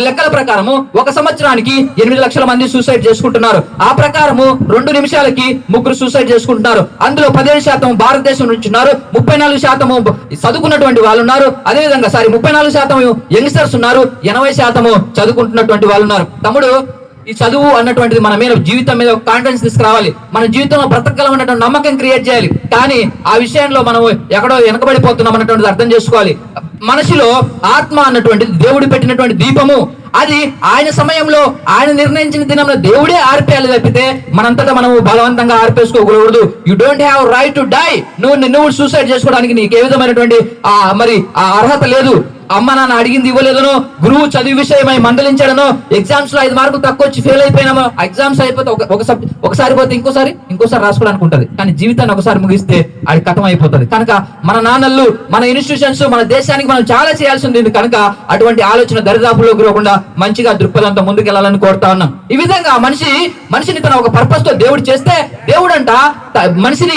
లెక్కల ప్రకారము 1 సంవత్సరానికి 8 లక్షల మంది సూసైడ్ చేసుకుంటున్నారు. ఆ ప్రకారము 2 నిమిషాలకి 3 సూసైడ్ చేసుకుంటున్నారు. అందులో 17% భారతదేశం నుంచి ఉన్నారు, 34% చదువుకున్నటువంటి వాళ్ళు ఉన్నారు. అదేవిధంగా 34% యంగ్స్టర్స్ ఉన్నారు, 80% చదువుకుంటున్నటువంటి వాళ్ళు ఉన్నారు. తమ్ముడు, ఈ చదువు అన్నటువంటిది మన మీద జీవితం మీద ఒక కాన్ఫిడెన్స్ తీసుకురావాలి. మన జీవితంలో బ్రతకగలం అన్నటువంటి నమ్మకం క్రియేట్ చేయాలి. కానీ ఆ విషయంలో మనం ఎక్కడో వెనకబడిపోతున్నాం అన్నటువంటిది అర్థం చేసుకోవాలి. మనిషిలో ఆత్మ అన్నటువంటిది దేవుడు పెట్టినటువంటి దీపము. అది ఆయన సమయంలో, ఆయన నిర్ణయించిన దినంలో దేవుడే ఆర్పేయాలి తప్పితే మనంతటా మనం బలవంతంగా ఆర్పేసుకోకూడదు. You don't have right to die. నువ్వు సూసైడ్ చేసుకోవడానికి నీకు ఏ విధమైనటువంటి అర్హత లేదు. అమ్మ నాన్న అడిగింది ఇవ్వలేదనో, గురువు చదువు విషయమై మందలించాడనో, ఎగ్జామ్స్ లో 5 మార్కులు తక్కువ వచ్చి ఫెయిల్ అయిపోయినామో, ఎగ్జామ్స్ అయిపోతే ఒకసారి పోతే ఇంకోసారి రాసుకోవడానికి ఉంటుంది. కానీ జీవితాన్ని ఒకసారి ముగిస్తే అది కథం అయిపోతుంది. కనుక మన నాన్నలు, మన ఇన్స్టిట్యూషన్స్, మన దేశానికి మనం చాలా చేయాల్సి ఉంది. కనుక అటువంటి ఆలోచన దరిదాపులోకి రాకుండా మంచిగా దృక్పథంతో ముందుకెళ్లాలని కోరుతా ఉన్నాం. ఈ విధంగా మనిషిని తన ఒక పర్పస్ తో దేవుడు చేస్తే, దేవుడంట మనిషిని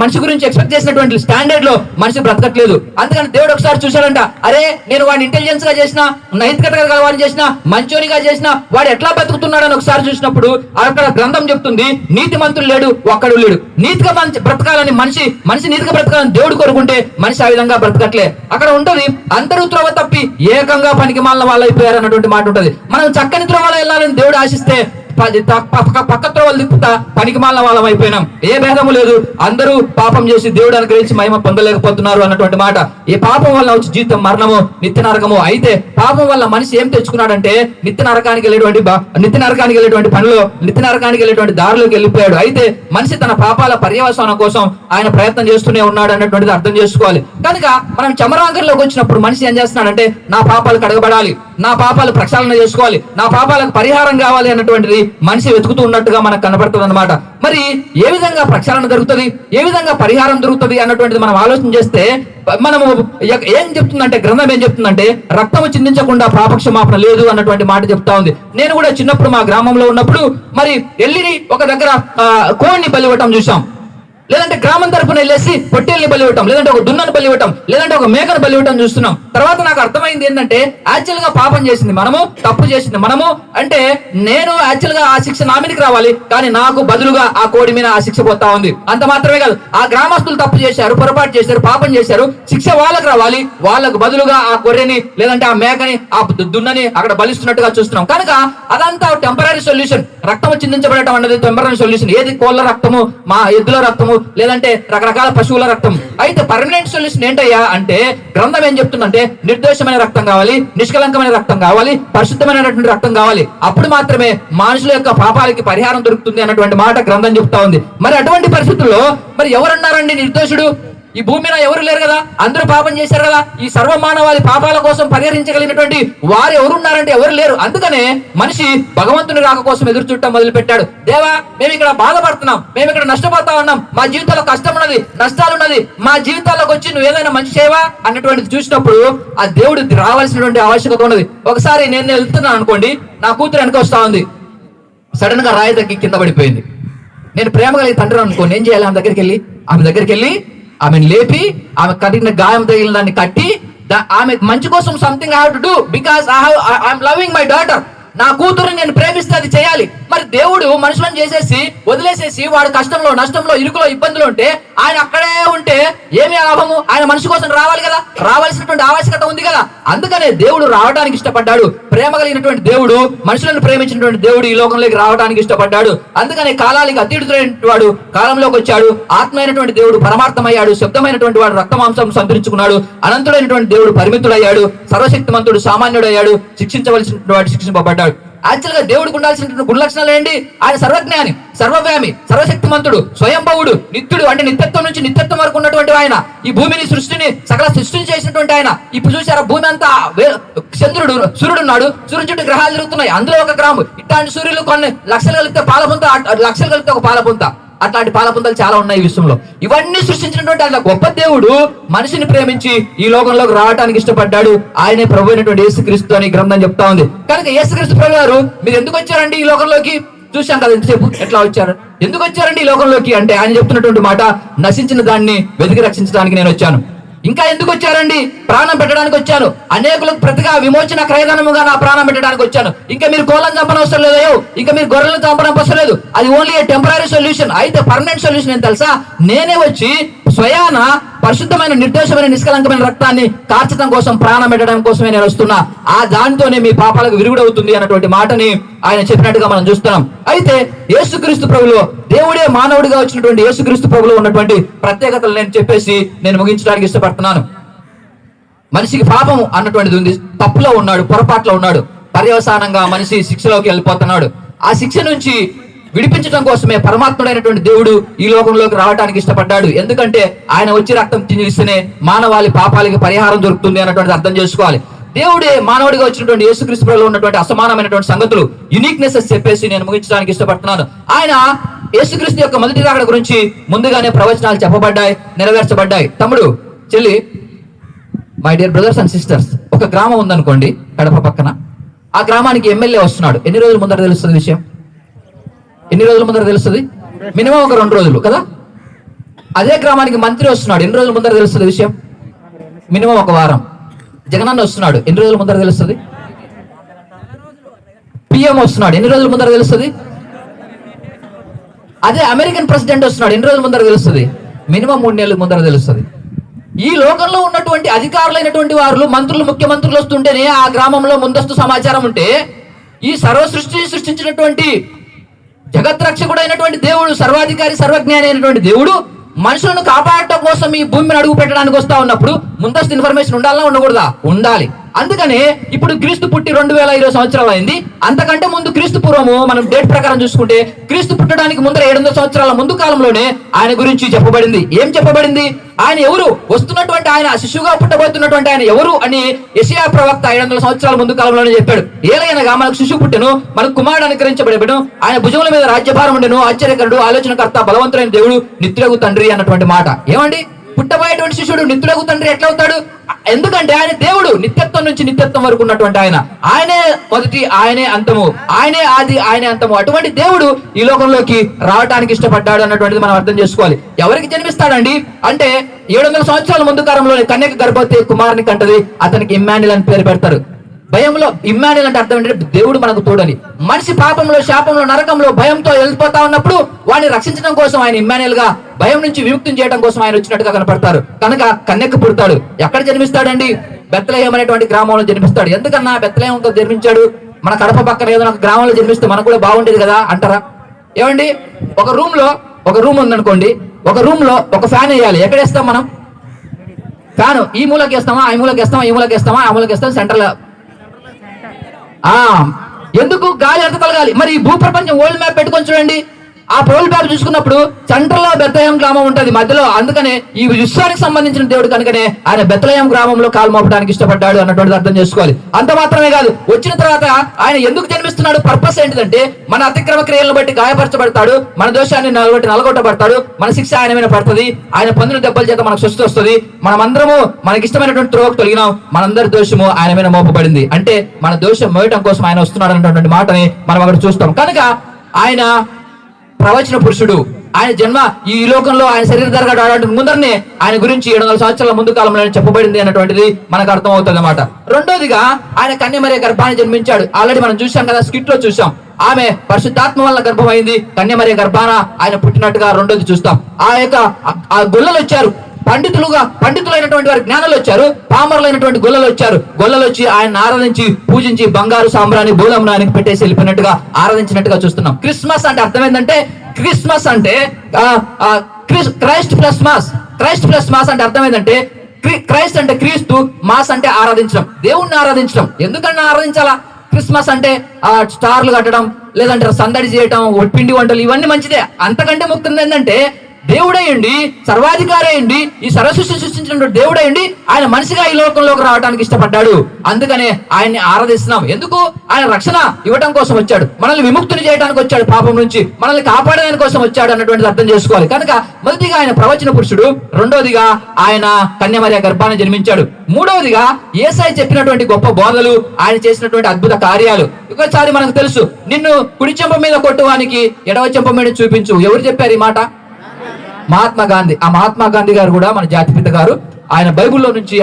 మనిషి గురించి ఎక్స్పెక్ట్ చేసినటువంటి స్టాండర్డ్ లో మనిషి బ్రతకట్లేదు. అందుకని దేవుడు ఒకసారి చూశాడంట, అరే నేను వాడిని ఇంటెలిజెన్స్ గా చేసినా, నైతికతగా గలవాడిని చేసినా, మంచోనిగా చేసినా, వాడు ఎట్లా బ్రతుకుతున్నాడు అని ఒకసారి చూసినప్పుడు అక్కడ గ్రంథం చెప్తుంది, నీతి మంతులు లేడు, ఒక్కడు లేడు. నీతిగా బ్రతకాలని మనిషి నీతిగా బ్రతకాలని దేవుడు కోరుకుంటే మనిషి ఆ విధంగా బ్రతకట్లే. అక్కడ ఉంటది, అందరూ త్రోవ తప్పి ఏకంగా పనికి మాలిన వాళ్ళు అయిపోయారు అన్నటువంటి మాట ఉంటది. మనం చక్కని త్రోవలో వెళ్ళాలని దేవుడు ఆశిస్తే పక్క త్రోవలు తిప్పుతా పనికి మాలిన వాళ్ళం అయిపోయినాం. ఏ భేదము లేదు, అందరూ పాపం చేసి దేవుడు అనుగ్రహించి మహిమ పొందలేకపోతున్నారు అన్నటువంటి మాట. ఈ పాపం వల్ల వచ్చి జీవితం మరణము, నిత్య నరకము. అయితే పాపం వల్ల మనిషి ఏం తెచ్చుకున్నాడంటే నిత్య నరకానికి వెళ్ళేటువంటి పనిలో, నిత్య నరకానికి వెళ్ళేటువంటి దారిలోకి వెళ్ళిపోయాడు. అయితే మనిషి తన పాపాల పర్యవసానం కోసం ఆయన ప్రయత్నం చేస్తూనే ఉన్నాడు అన్నటువంటిది అర్థం చేసుకోవాలి. కనుక మనం చమరాంగంలోకి వచ్చినప్పుడు మనిషి ఏం చేస్తున్నాడంటే నా పాపాలు కడగబడాలి, నా పాపాలు ప్రక్షాళన చేసుకోవాలి, నా పాపాలకు పరిహారం కావాలి అన్నటువంటిది మనిషి వెతుకుతూ ఉన్నట్టుగా మనకు కనబడుతుంది అన్నమాట. మరి ఏ విధంగా ప్రక్షాళన జరుగుతుంది, ఏ విధంగా పరిహారం జరుగుతుంది అన్నటువంటిది మనం ఆలోచన చేస్తే మనము ఏం చెప్తుందంటే, గ్రంథం ఏం చెప్తుందంటే రక్తము చిందించకుండా పాపక్షమాపణ లేదు అన్నటువంటి మాట చెప్తా ఉంది. నేను కూడా చిన్నప్పుడు మా గ్రామంలో ఉన్నప్పుడు మరి ఎల్లిని ఒక దగ్గర కోడిని బలివ్వటం చూసాం. లేదంటే గ్రామం తరపున వెళ్ళేసి పొట్టేల్ని బలి ఇవ్వటం, లేదంటే ఒక దున్నను బలి ఇవ్వటం, లేదంటే ఒక మేకను బలి ఇవ్వటం చూస్తున్నాం. తర్వాత నాకు అర్థమైంది ఏంటంటే యాక్చువల్ గా పాపం చేసింది మనము, తప్పు చేసింది మనము. అంటే నేను యాక్చువల్ గా ఆ శిక్ష నా మీదకి రావాలి, కానీ నాకు బదులుగా ఆ కోడి మీద ఆ శిక్ష పోతా ఉంది. అంత మాత్రమే కాదు, ఆ గ్రామస్తులు తప్పు చేశారు, పొరపాటు చేశారు, పాపం చేశారు, శిక్ష వాళ్ళకి రావాలి, వాళ్ళకు బదులుగా ఆ గొర్రెని లేదంటే ఆ మేకని ఆ దున్నని అక్కడ బలిస్తున్నట్టుగా చూస్తున్నాం. కనుక అదంతా టెంపరీ సొల్యూషన్. రక్తము చిందించబడటం అన్నది టెంపరీ సొల్యూషన్. ఏది కోళ్ళ రక్తము, మా ఎద్దుల రక్తము, లేదంటే రకరకాల పశువుల రక్తం. అయితే పర్మనెంట్ సొల్యూషన్ ఏంటయ్యా అంటే గ్రంథం ఏం చెప్తుందంటే నిర్దోషమైన రక్తం కావాలి, నిష్కలంకమైన రక్తం కావాలి, పరిశుద్ధమైనటువంటి రక్తం కావాలి. అప్పుడు మాత్రమే మనుషుల యొక్క పాపాలకి పరిహారం దొరుకుతుంది అన్నటువంటి మాట గ్రంథం చెప్తా ఉంది. మరి అటువంటి పరిస్థితుల్లో మరి ఎవరన్నారండి నిర్దోషుడు? ఈ భూమి మీద ఎవరు లేరు కదా, అందరూ పాపం చేశారు కదా. ఈ సర్వమానవాళి పాపాల కోసం పరిహరించగలిగినటువంటి వారు ఎవరున్నారంటే ఎవరు లేరు. అందుకనే మనిషి భగవంతుని రాక కోసం ఎదురు చూడటం మొదలు పెట్టాడు. దేవా, మేము ఇక్కడ బాధపడుతున్నాం, మేము ఇక్కడ నష్టపోతా ఉన్నాం, మా జీవితంలో కష్టం ఉన్నది, నష్టాలు ఉన్నది, మా జీవితాల్లోకి వచ్చి నువ్వు ఏదైనా మంచి చేయవా అన్నటువంటిది చూసినప్పుడు ఆ దేవుడు రావాల్సినటువంటి ఆవశ్యకత ఉన్నది. ఒకసారి నేను వెళ్తున్నాను అనుకోండి, నా కూతురు వెనక వస్తా ఉంది, సడన్ గా రాయి తగ్గి కింద పడిపోయింది. నేను ప్రేమ కలిగి తండ్రి అనుకోండి, ఏం చేయాలి? ఆమె దగ్గరికి వెళ్ళి ఆమెను లేపి, ఆమె కట్టిన గాయం తగిలిన దాన్ని కట్టి, ఆమె మంచి కోసం something I have to do because I'm loving my daughter. నా కూతురుని నేను ప్రేమిస్తే అది చేయాలి. మరి దేవుడు మనుషులను చేసేసి వదిలేసేసి వాడు కష్టంలో, నష్టంలో, ఇరుకులో, ఇబ్బందులు ఉంటే ఆయన అక్కడే ఉంటే ఏమి లాభము? ఆయన మనిషి కోసం రావాలి కదా, రావాల్సినటువంటి ఆవశ్యకత ఉంది కదా. అందుకనే దేవుడు రావడానికి ఇష్టపడ్డాడు. ప్రేమ కలిగినటువంటి దేవుడు, మనుషులను ప్రేమించినటువంటి దేవుడు ఈ లోకంలోకి రావడానికి ఇష్టపడ్డాడు. అందుకనే కాలానికి అతీతుడైనటువంటి వాడు కాలంలోకి వచ్చాడు. ఆత్మ అయినటువంటి దేవుడు పరమార్థమయ్యాడు. శబ్దమైనటువంటి వాడు రక్తమాంసం సంతరించుకున్నాడు. అనంతుడైనటువంటి దేవుడు పరిమితుడయ్యాడు. సర్వశక్తిమంతుడు సామాన్యుడయ్యాడు. శిక్షించవలసినటువంటి వాడు శిక్షింపబడ్డాడు. యాక్చువల్ గా దేవుడికి ఉండాల్సినటువంటి గుణ లక్షణాలు ఏంటి? ఆయన సర్వజ్ఞాని, సర్వవ్యామి, సర్వశక్తిమంతుడు, స్వయంభవుడు, నిత్యుడు. అంటే నిత్యత్వం నుంచి నిత్యత్వం వరకు ఉన్నటువంటి ఆయన, ఈ భూమిని సృష్టిని సకల సృష్టిని చేసినటువంటి ఆయన. ఇప్పుడు చూసారా, భూమి అంతా చంద్రుడు, సూర్యుడు ఉన్నాడు, సూర్యుడు చుట్టూ గ్రహాలు తిరుగుతున్నాయి, అందులో ఒక గ్రాము. ఇట్లాంటి సూర్యులు కొన్ని లక్షలు కలిగితే పాలపుంత, లక్షలు కలిగితే ఒక పాలపుంత. అట్లాంటి పాలపుంతలు చాలా ఉన్నాయి ఈ విశ్వంలో. ఇవన్నీ సృష్టించినటువంటి ఆయన గొప్ప దేవుడు మనిషిని ప్రేమించి ఈ లోకంలోకి రావడానికి ఇష్టపడ్డాడు. ఆయనే ప్రభు అయినటువంటి యేసుక్రీస్తు అని గ్రంథం చెప్తా ఉంది. కనుక యేసుక్రీస్తు ప్రభు గారు మీరు ఎందుకు వచ్చారండి ఈ లోకంలోకి? చూశాం కదా ఎంతసేపు ఎట్లా వచ్చారు. ఎందుకు వచ్చారండి ఈ లోకంలోకి అంటే ఆయన చెప్తున్నటువంటి మాట, నశించిన దాన్ని వెతికి రక్షించడానికి నేను వచ్చాను. ఇంకా ఎందుకు వచ్చారండి? ప్రాణం పెట్టడానికి వచ్చాను. అనేకులకు ప్రతిగా విమోచన క్రయధనముగా నా ప్రాణం పెట్టడానికి వచ్చాను. ఇంకా మీరు కోళ్ళను చంపనవసరం లేదయో, ఇంకా మీరు గొర్రెలను చంపనవసరం లేదు. అది ఓన్లీ టెంపరీ సొల్యూషన్. అయితే పర్మనెంట్ సొల్యూషన్ ఏం తెలుసా? నేనే వచ్చి స్వయాన పరిశుద్ధమైన, నిర్దోషమైన, నిష్కలంకమైన రక్తాన్ని కార్చడం కోసం, ప్రాణం పెట్టడం కోసమే నేను వస్తున్నా. ఆ దానితోనే మీ పాపాలకు విరుగుడవుతుంది అన్నటువంటి మాటని ఆయన చెప్పినట్టుగా మనం చూస్తున్నాం. అయితే యేసుక్రీస్తు ప్రభులో, దేవుడే మానవుడిగా వచ్చినటువంటి యేసుక్రీస్తు ప్రభులో ఉన్నటువంటి ప్రత్యేకతలు నేను చెప్పేసి నేను ముగించడానికి ఇష్టపడుతున్నాను. మనిషికి పాపం అన్నటువంటిది ఉంది, తప్పులో ఉన్నాడు, పొరపాట్లో ఉన్నాడు, పర్యవసానంగా మనిషి శిక్షలోకి వెళ్ళిపోతున్నాడు. ఆ శిక్ష నుంచి విడిపించడం కోసమే పరమాత్ముడైనటువంటి దేవుడు ఈ లోకంలోకి రావడానికి ఇష్టపడ్డాడు. ఎందుకంటే ఆయన వచ్చి రక్తం చిందిస్తేనే మానవాళి పాపాలకి పరిహారం దొరుకుతుంది అన్నటువంటి అర్థం చేసుకోవాలి. దేవుడే మానవుడిగా వచ్చినటువంటి యేసుక్రీస్తు ప్రభువులో ఉన్నటువంటి అసమానమైనటువంటి సంగతులు, యూనిక్నెసెస్ చెప్పేసి నేను ముగించడానికి ఇష్టపడుతున్నాను. ఆయన యేసుక్రీస్తు యొక్క మొదటి రాకడ గురించి ముందుగానే ప్రవచనాలు చెప్పబడ్డాయి, నెరవేర్చబడ్డాయి. తమ్ముడు, చెల్లి, my dear brothers and sisters, ఒక గ్రామం ఉందనుకోండి కడప పక్కన. ఆ గ్రామానికి ఎమ్మెల్యే వస్తున్నాడు. ఎన్ని రోజుల ముందర తెలుస్తుంది విషయం? ఎన్ని రోజుల ముందర తెలుస్తుంది? మినిమం ఒక 2 రోజులు కదా. అదే గ్రామానికి మంత్రి వస్తున్నాడు. ఎన్ని రోజుల ముందర తెలుస్తుంది విషయం? మినిమం ఒక వారం. జగనన్న వస్తున్నాడు. ఎన్ని రోజుల ముందర తెలుస్తుంది? పిఎం వస్తున్నాడు. ఎన్ని రోజుల ముందర తెలుస్తుంది? అదే అమెరికన్ ప్రెసిడెంట్ వస్తున్నాడు. ఎన్ని రోజుల ముందర తెలుస్తుంది? మినిమం 3 నెలల ముందర తెలుస్తుంది. ఈ లోకంలో ఉన్నటువంటి అధికారులైనటువంటి వారు, మంత్రులు, ముఖ్యమంత్రులు వస్తుంటేనే ఆ గ్రామంలో ముందస్తు సమాచారం ఉంటే, ఈ సర్వ సృష్టిని సృష్టించినటువంటి జగత్రక్షకుడైనటువంటి దేవుడు, సర్వాధికారి, సర్వజ్ఞాని అయినటువంటి దేవుడు మనుషులను కాపాడటం కోసం ఈ భూమిని అడుగు పెట్టడానికి వస్తా ఉన్నప్పుడు ముందస్తు ఇన్ఫర్మేషన్ ఉండాలా, ఉండకూడదా? ఉండాలి. అందుకనే ఇప్పుడు క్రీస్తు పుట్టి 2020 సంవత్సరాలు అయింది. అంతకంటే ముందు క్రీస్తు పూర్వము మనం డేట్ ప్రకారం చూసుకుంటే క్రీస్తు పుట్టడానికి ముందర 700 సంవత్సరాల ముందు కాలంలోనే ఆయన గురించి చెప్పబడింది. ఏం చెప్పబడింది? ఆయన ఎవరు? వస్తున్నటువంటి ఆయన, శిశువుగా పుట్టబోతున్నటువంటి ఆయన ఎవరు అని యెషయా ప్రవక్త 500 సంవత్సరాల ముందు కాలంలోనే చెప్పాడు. ఏలైనగా మనకు శిశువు పుట్టెను, మనకు కుమారుడు అనుకరించబడెను, ఆయన భుజముల మీద రాజ్యభారం ఉండెను, ఆశ్చర్యకరుడు, ఆలోచనకర్త, బలవంతుడైన దేవుడు, నిత్యుడగు తండ్రి అన్నటువంటి మాట. ఏమండి? పుట్టబోయేటువంటి శిష్యుడు నిత్యుడగు తండ్రి ఎట్లా అవుతాడు? ఎందుకంటే ఆయన దేవుడు, నిత్యత్వం నుంచి నిత్యత్వం వరకు ఉన్నటువంటి ఆయనే మొదటి, ఆయనే అంతము, ఆయనే ఆది, ఆయనే అంతము. అటువంటి దేవుడు ఈ లోకంలోకి రావడానికి ఇష్టపడ్డాడు అన్నటువంటిది మనం అర్థం చేసుకోవాలి. ఎవరికి జన్మిస్తాడండి అంటే 700 సంవత్సరాల ముందు కాలంలో కన్యక గర్భవతి కుమారుని కంటది, అతనికి ఇమ్మాన్యుల్ అని పేరు పెడతారు. భయంలో ఇమ్మాన్యుల్ అంటే అర్థం ఏంటంటే దేవుడు మనకు తోడని. మనిషి పాపంలో, శాపంలో, నరకంలో, భయంతో వెళ్ళిపోతా ఉన్నప్పుడు వాడిని రక్షించడం కోసం ఆయన ఇమ్మాన్యుల్ గా, భయం నుంచి విముక్తం చేయడం కోసం ఆయన వచ్చినట్టుగా కనపడతారు. కనుక కన్యక పుడతాడు. ఎక్కడ జన్మిస్తాడండి? బెత్లెహేం అనేటువంటి గ్రామంలో జన్మిస్తాడు. ఎందుకన్నా బెత్లెహేంతో జన్మించాడు? మన కడప పక్కన ఏదైనా ఒక గ్రామంలో జన్మిస్తే మనకు కూడా బాగుండేది కదా అంటారా? ఏమండి, ఒక రూమ్ ఉందనుకోండి, ఒక రూమ్ లో ఒక ఫ్యాన్ వేయాలి. ఎక్కడ వేస్తాం మనం ఫ్యాన్? ఈ మూలకి వేస్తామా, ఈ మూలకి వేస్తామా, ఈ మూలకి వేస్తామా, ఆ మూలకి వేస్తాం, సెంటర్ లో. ఎందుకు? గాలి ఎంత తొలగాలి. మరి ఈ భూప్రపంచం వరల్డ్ మ్యాప్ పెట్టుకొని చూడండి. ఆ వరల్డ్ మ్యాప్ చూసుకున్నప్పుడు సెంటర్ లో బెత్లెహేం గ్రామం ఉంటది మధ్యలో. అందుకనే ఈ విశ్వానికి సంబంధించిన దేవుడు కనుకనే ఆయన బెత్లెహేం గ్రామంలో కాలు మోపడానికి ఇష్టపడ్డాడు అన్నటువంటిది అర్థం చేసుకోవాలి. అంత మాత్రమే కాదు, వచ్చిన తర్వాత ఆయన ఎందుకు జన్మిస్తున్నాడు? పర్పస్ ఏంటిదంటే మన అతిక్రమ క్రియలను బట్టి గాయపరచబడతాడు, మన దోషాన్ని బట్టి నలగొట్టబడతాడు, మన శిక్ష ఆయన మీద పడుతుంది, ఆయన పొందిన దెబ్బల చేత మనకు స్వస్థ వస్తుంది, మనమందరము మనకి ఇష్టమైనటువంటి త్రోవకు తొలగినాం, మనందరి దోషము ఆయన మీద మోపబడింది. అంటే మన దోషం మోయటం కోసం ఆయన వస్తున్నాడు అన్నటువంటి మాటని మనం అక్కడ చూస్తాం. కనుక ఆయన ప్రవచన పురుషుడు. ఆయన జన్మ ఈ లోకంలో ఆయన శరీరధారణ ముందరనే ఆయన గురించి 700 సంవత్సరాల ముందు కాలంలో చెప్పబడింది అన్నటువంటిది మనకు అర్థం అవుతుంది అన్నమాట. రెండోదిగా ఆయన కన్యమరియ గర్భాన్ని జన్మించాడు. ఆల్రెడీ మనం చూసాం కదా, స్కిట్ లో చూసాం. ఆమె పరిశుద్ధాత్మ వల్ల గర్భమైంది, కన్యమరియ గర్భాన ఆయన పుట్టినట్టుగా రెండోది చూస్తాం. ఆ గొల్లలు వచ్చారు, పండితులైనటువంటి వారి జ్ఞానులు వచ్చారు, పామరులైనటువంటి గొల్లలు వచ్చారు. గొల్లలు వచ్చి ఆయన ఆరాధించి, పూజించి, బంగారు సాంబ్రాన్ని బోధమునానికి పెట్టేసి వెళ్ళిపోయినట్టుగా ఆరాధించినట్టుగా చూస్తున్నాం. క్రిస్మస్ అంటే అర్థం ఏంటంటే, క్రిస్మస్ అంటే Christ plus mass. Christ plus mass అంటే అర్థం ఏంటంటే, క్రైస్ట్ అంటే క్రీస్తు, మాస్ అంటే ఆరాధించడం, దేవుణ్ణి ఆరాధించడం. ఎందుకన్నా ఆరాధించాలా? క్రిస్మస్ అంటే స్టార్లు కట్టడం, లేదంటే సందడి చేయటం, పిండి వంటలు, ఇవన్నీ మంచిదే. అంతకంటే ముఖ్యం ఏంటంటే దేవుడయ్యండి, సర్వాధికారి అయ్యండి, ఈ సర్వసృష్టి సృష్టించిన దేవుడయ్యండి ఆయన మనిషిగా ఈ లోకంలోకి రావడానికి ఇష్టపడ్డాడు. అందుకనే ఆయన్ని ఆరాధిస్తున్నాం. ఎందుకు? ఆయన రక్షణ ఇవ్వడం కోసం వచ్చాడు, మనల్ని విముక్తుని చేయడానికి వచ్చాడు, పాపం నుంచి మనల్ని కాపాడడానికి కోసం వచ్చాడు అన్నటువంటిది అర్థం చేసుకోవాలి. కనుక మొదటిగా ఆయన ప్రవచన పురుషుడు, రెండోదిగా ఆయన కన్యమరియ గర్భాన్ని జన్మించాడు, మూడవదిగా యేసయ్య చెప్పినటువంటి గొప్ప బోధలు, ఆయన చేసినటువంటి అద్భుత కార్యాలు. ఒకసారి మనకు తెలుసు, నిన్ను కుడి చెంప మీద కొట్టువానికి ఎడవ చెంప మీద చూపించు. ఎవరు చెప్పారు ఈ మాట? మహాత్మా గాంధీ. ఆ మహాత్మా గాంధీ గారు కూడా మన జాతిపిత గారు. ఆయన బైబిల్లో నుంచి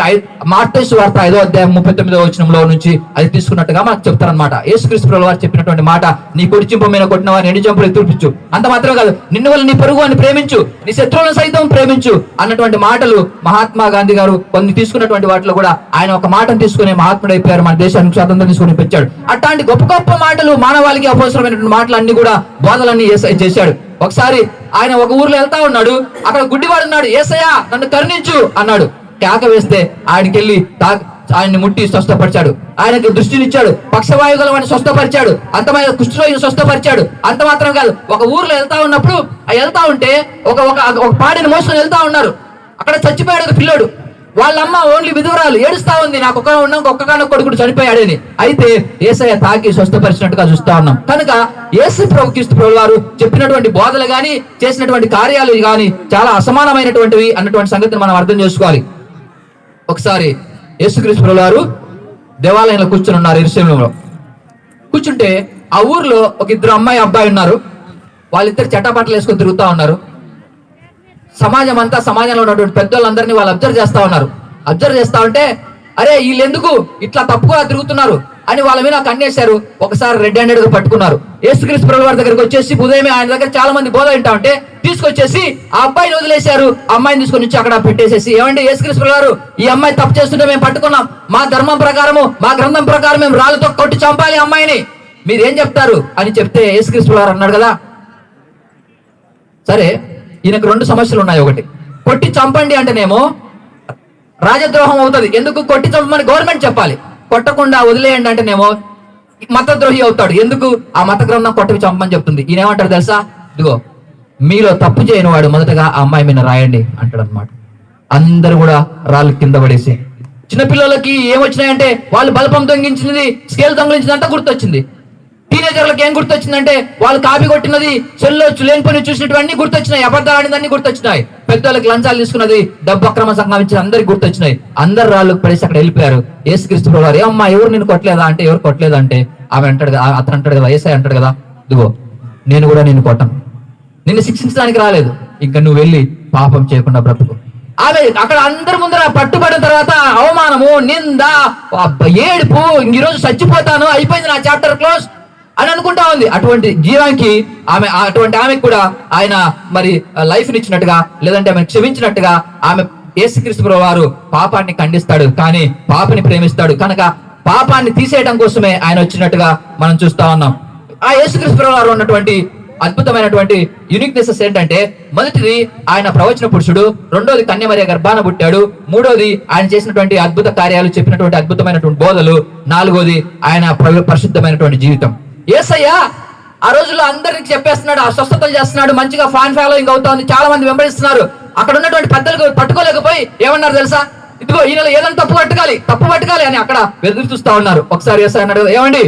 మత్తయి సువార్త 5వ అధ్యాయం 39వ వచనంలో నుంచి అది తీసుకున్నట్టుగా మనకు చెప్తారనమాట. యేసుక్రీస్తు ప్రభువు వారు చెప్పినటువంటి మాట, నీ కుడి చెంప మీద కొట్టిన వారిని ఎన్ని చెంపలు ఎత్తుపించు. అంత మాత్రమే కాదు, నిన్ను వల్ల నీ పొరుగు అని ప్రేమించు, నీ శత్రువులను సైతం ప్రేమించు అన్నటువంటి మాటలు మహాత్మా గాంధీ గారు కొన్ని తీసుకున్నటువంటి వాటిలో కూడా ఆయన ఒక మాటను తీసుకుని మహాత్ముడు అయిపోయారు, మన దేశానికి స్వాతంత్రం తీసుకుని పెంచాడు. అట్లాంటి గొప్ప గొప్ప మాటలు, మానవాళికి అవసరమైనటువంటి మాటలు అన్ని కూడా, బోధలన్నీ యేసయ్య చేశాడు. ఒకసారి ఆయన ఒక ఊర్లో వెళ్తా ఉన్నాడు, అక్కడ గుడ్డివాడు ఉన్నాడు. యేసయ్య నన్ను కరుణించు అన్నాడు. కేక వేస్తే ఆయనకి వెళ్ళి ఆయన్ని ముట్టి స్వస్థపరిచాడు, ఆయనకి దృష్టినిచ్చాడు, పక్షవాయు గలవాడిని స్వస్థపరిచాడు, అంతమైన కుష్ఠరోగిని స్వస్థపరిచాడు. అంత మాత్రం కాదు, ఒక ఊర్లో వెళ్తా ఉన్నప్పుడు వెళ్తా ఉంటే ఒక పాడిని మోసుకొని వెళ్తా ఉన్నారు. అక్కడ చచ్చిపోయాడు పిల్లోడు. వాళ్ళమ్మ ఓన్లీ విధురాలు ఏడుస్తా ఉంది, నాకు ఒక్కగానో కొడుకుడు చనిపోయాడని. అయితే యేసయ్య తాకి స్వస్థపరిచినట్టుగా చూస్తా ఉన్నాం. కనుక యేసు క్రీస్తు ప్రభువు వారు చెప్పినటువంటి బోధలు గాని, చేసినటువంటి కార్యాలు గాని చాలా అసమానమైనటువంటివి అన్నటువంటి సంగతిని మనం అర్థం చేసుకోవాలి. ఒకసారి యేసుక్రీస్తు ప్రభువు వారు దేవాలయంలో కూర్చొని ఉన్నారు. యెరూషలేములో కూర్చుంటే ఆ ఊర్లో ఒక ఇద్దరు అమ్మాయి అబ్బాయి ఉన్నారు. వాళ్ళిద్దరు చట్టాపట్టలు వేసుకొని తిరుగుతా ఉన్నారు. సమాజంలో ఉన్నటువంటి పెద్దోళ్ళందరినీ వాళ్ళు అబ్జర్వ్ చేస్తా ఉన్నారు. అబ్జర్వ్ చేస్తా ఉంటే, అరే వీళ్ళు ఎందుకు ఇట్లా తప్పుగా తిరుగుతున్నారు అని వాళ్ళ మీద కన్నేశారు. ఒకసారి రెడ్ హ్యాండెడ్ గా పట్టుకున్నారు. యేసుక్రీస్తు ప్రభువు వారి దగ్గరికి వచ్చేసి ఉదయమే ఆయన దగ్గర చాలా మంది బోధ వింటా ఉంటే తీసుకొచ్చేసి ఆ అబ్బాయిని వదిలేశారు. ఆ అమ్మాయిని తీసుకొని వచ్చి అక్కడ పెట్టేసేసి, ఏమండి యేసుక్రీస్తు ప్రభువు వారు, ఈ అమ్మాయి తప్పు చేస్తుంటే మేము పట్టుకున్నాం, మా ధర్మం ప్రకారము, మా గ్రంథం ప్రకారం మేము రాళ్ళతో కొట్టి చంపాలి అమ్మాయిని, మీరేం చెప్తారు అని చెప్తే యేసుక్రీస్తు ప్రభువు వారు అన్నాడు కదా, సరే ఈయనకు 2 సమస్యలు ఉన్నాయి. ఒకటి, కొట్టి చంపండి అంటేనేమో రాజద్రోహం అవుతుంది, ఎందుకు కొట్టి చంపమని గవర్నమెంట్ చెప్పాలి, కొట్టకుండా వదిలేయండి అంటేనేమో మతద్రోహి అవుతాడు, ఎందుకు ఆ మత గ్రంథం కొట్టి చంపమని చెప్తుంది. ఈయన ఏమంటాడు తెలుసా, ఇదిగో మీలో తప్పు చేయని వాడు మొదటగా ఆ అమ్మాయి మీద రాయండి అంటాడు అనమాట. అందరు కూడా రాళ్ళు కింద పడేసి, చిన్నపిల్లలకి ఏమొచ్చినాయంటే వాళ్ళు బల్బం దొంగించినది, స్కేల్ దొంగిలించింది అంతా గుర్తొచ్చింది. టీనేజర్లకు ఏం గుర్తొచ్చిందంటే వాళ్ళు కాపీ కొట్టినది, సెల్లో లేని పని చూసినటువంటి గుర్తొచ్చినాయి, అబద్ధాలు ఆడినన్ని గుర్తొచ్చినాయి. పెద్దోళ్ళకి లంచాలు తీసుకున్నది, డబ్బు అక్రమ సంఘం అందరికి గుర్తొచ్చినాయి. అందరు రాళ్ళు పడేసి అక్కడ వెళ్ళిపోయారు. యేసుక్రీస్తు ప్రభువారు, ఏమ్మా ఎవరు నిన్ను కొట్టలేదా అంటే, ఎవరు కొట్టలేదా అంటే, ఆమె అంటాడు, అతను అంటాడు కదా, యేసయ్య అంటాడు కదా, ఇదిగో నేను కూడా నిన్ను కొట్టను, నిన్ను శిక్షించడానికి రాలేదు, ఇంకా నువ్వు వెళ్ళి పాపం చేయకుండా బ్రతుకు. ఆమె అక్కడ అందరి ముందర పట్టుబడిన తర్వాత అవమానము, నింద, ఏడుపు, ఈరోజు చచ్చిపోతాను, అయిపోయింది నా చాప్టర్ క్లోజ్ అని అనుకుంటా ఉంది. అటువంటి జీవానికి అటువంటి ఆమెకు కూడా ఆయన మరి లైఫ్ ఇచ్చినట్టుగా, లేదంటే ఆమె క్షమించినట్టుగా, ఆమె యేసుక్రీస్తు ప్రభువు వారు పాపాన్ని ఖండిస్తాడు, కానీ పాపని ప్రేమిస్తాడు. కనుక పాపాన్ని తీసేయడం కోసమే ఆయన వచ్చినట్టుగా మనం చూస్తా ఉన్నాం. ఆ యేసుక్రీస్తు ప్రభువు వారు ఉన్నటువంటి అద్భుతమైనటువంటి యూనిక్నెసెస్ ఏంటంటే, మొదటిది ఆయన ప్రవచన పురుషుడు, రెండోది కన్యమరియ గర్భాన పుట్టాడు, మూడోది ఆయన చేసినటువంటి అద్భుత కార్యాలు, చెప్పినటువంటి అద్భుతమైనటువంటి బోధలు, నాలుగోది ఆయన పరిశుద్ధమైనటువంటి జీవితం. యేసయ్య ఆ రోజుల్లో అందరికి చెప్పేస్తున్నాడు, ఆ స్వస్థతలు చేస్తున్నాడు, మంచిగా ఫ్యాన్ ఫాలోయింగ్ అవుతా ఉంది, చాలా మంది వెంబడిస్తున్నారు. అక్కడ ఉన్నటువంటి పెద్దలకు పట్టుకోలేకపోయి ఏమన్నారు తెలుసా, ఇదిగో ఈయనలో ఏదైనా తప్పు పట్టుకోవాలి అని అక్కడ ఎదురు చూస్తా ఉన్నారు. ఒకసారి యేసయ్య అన్నాడు, ఏమండి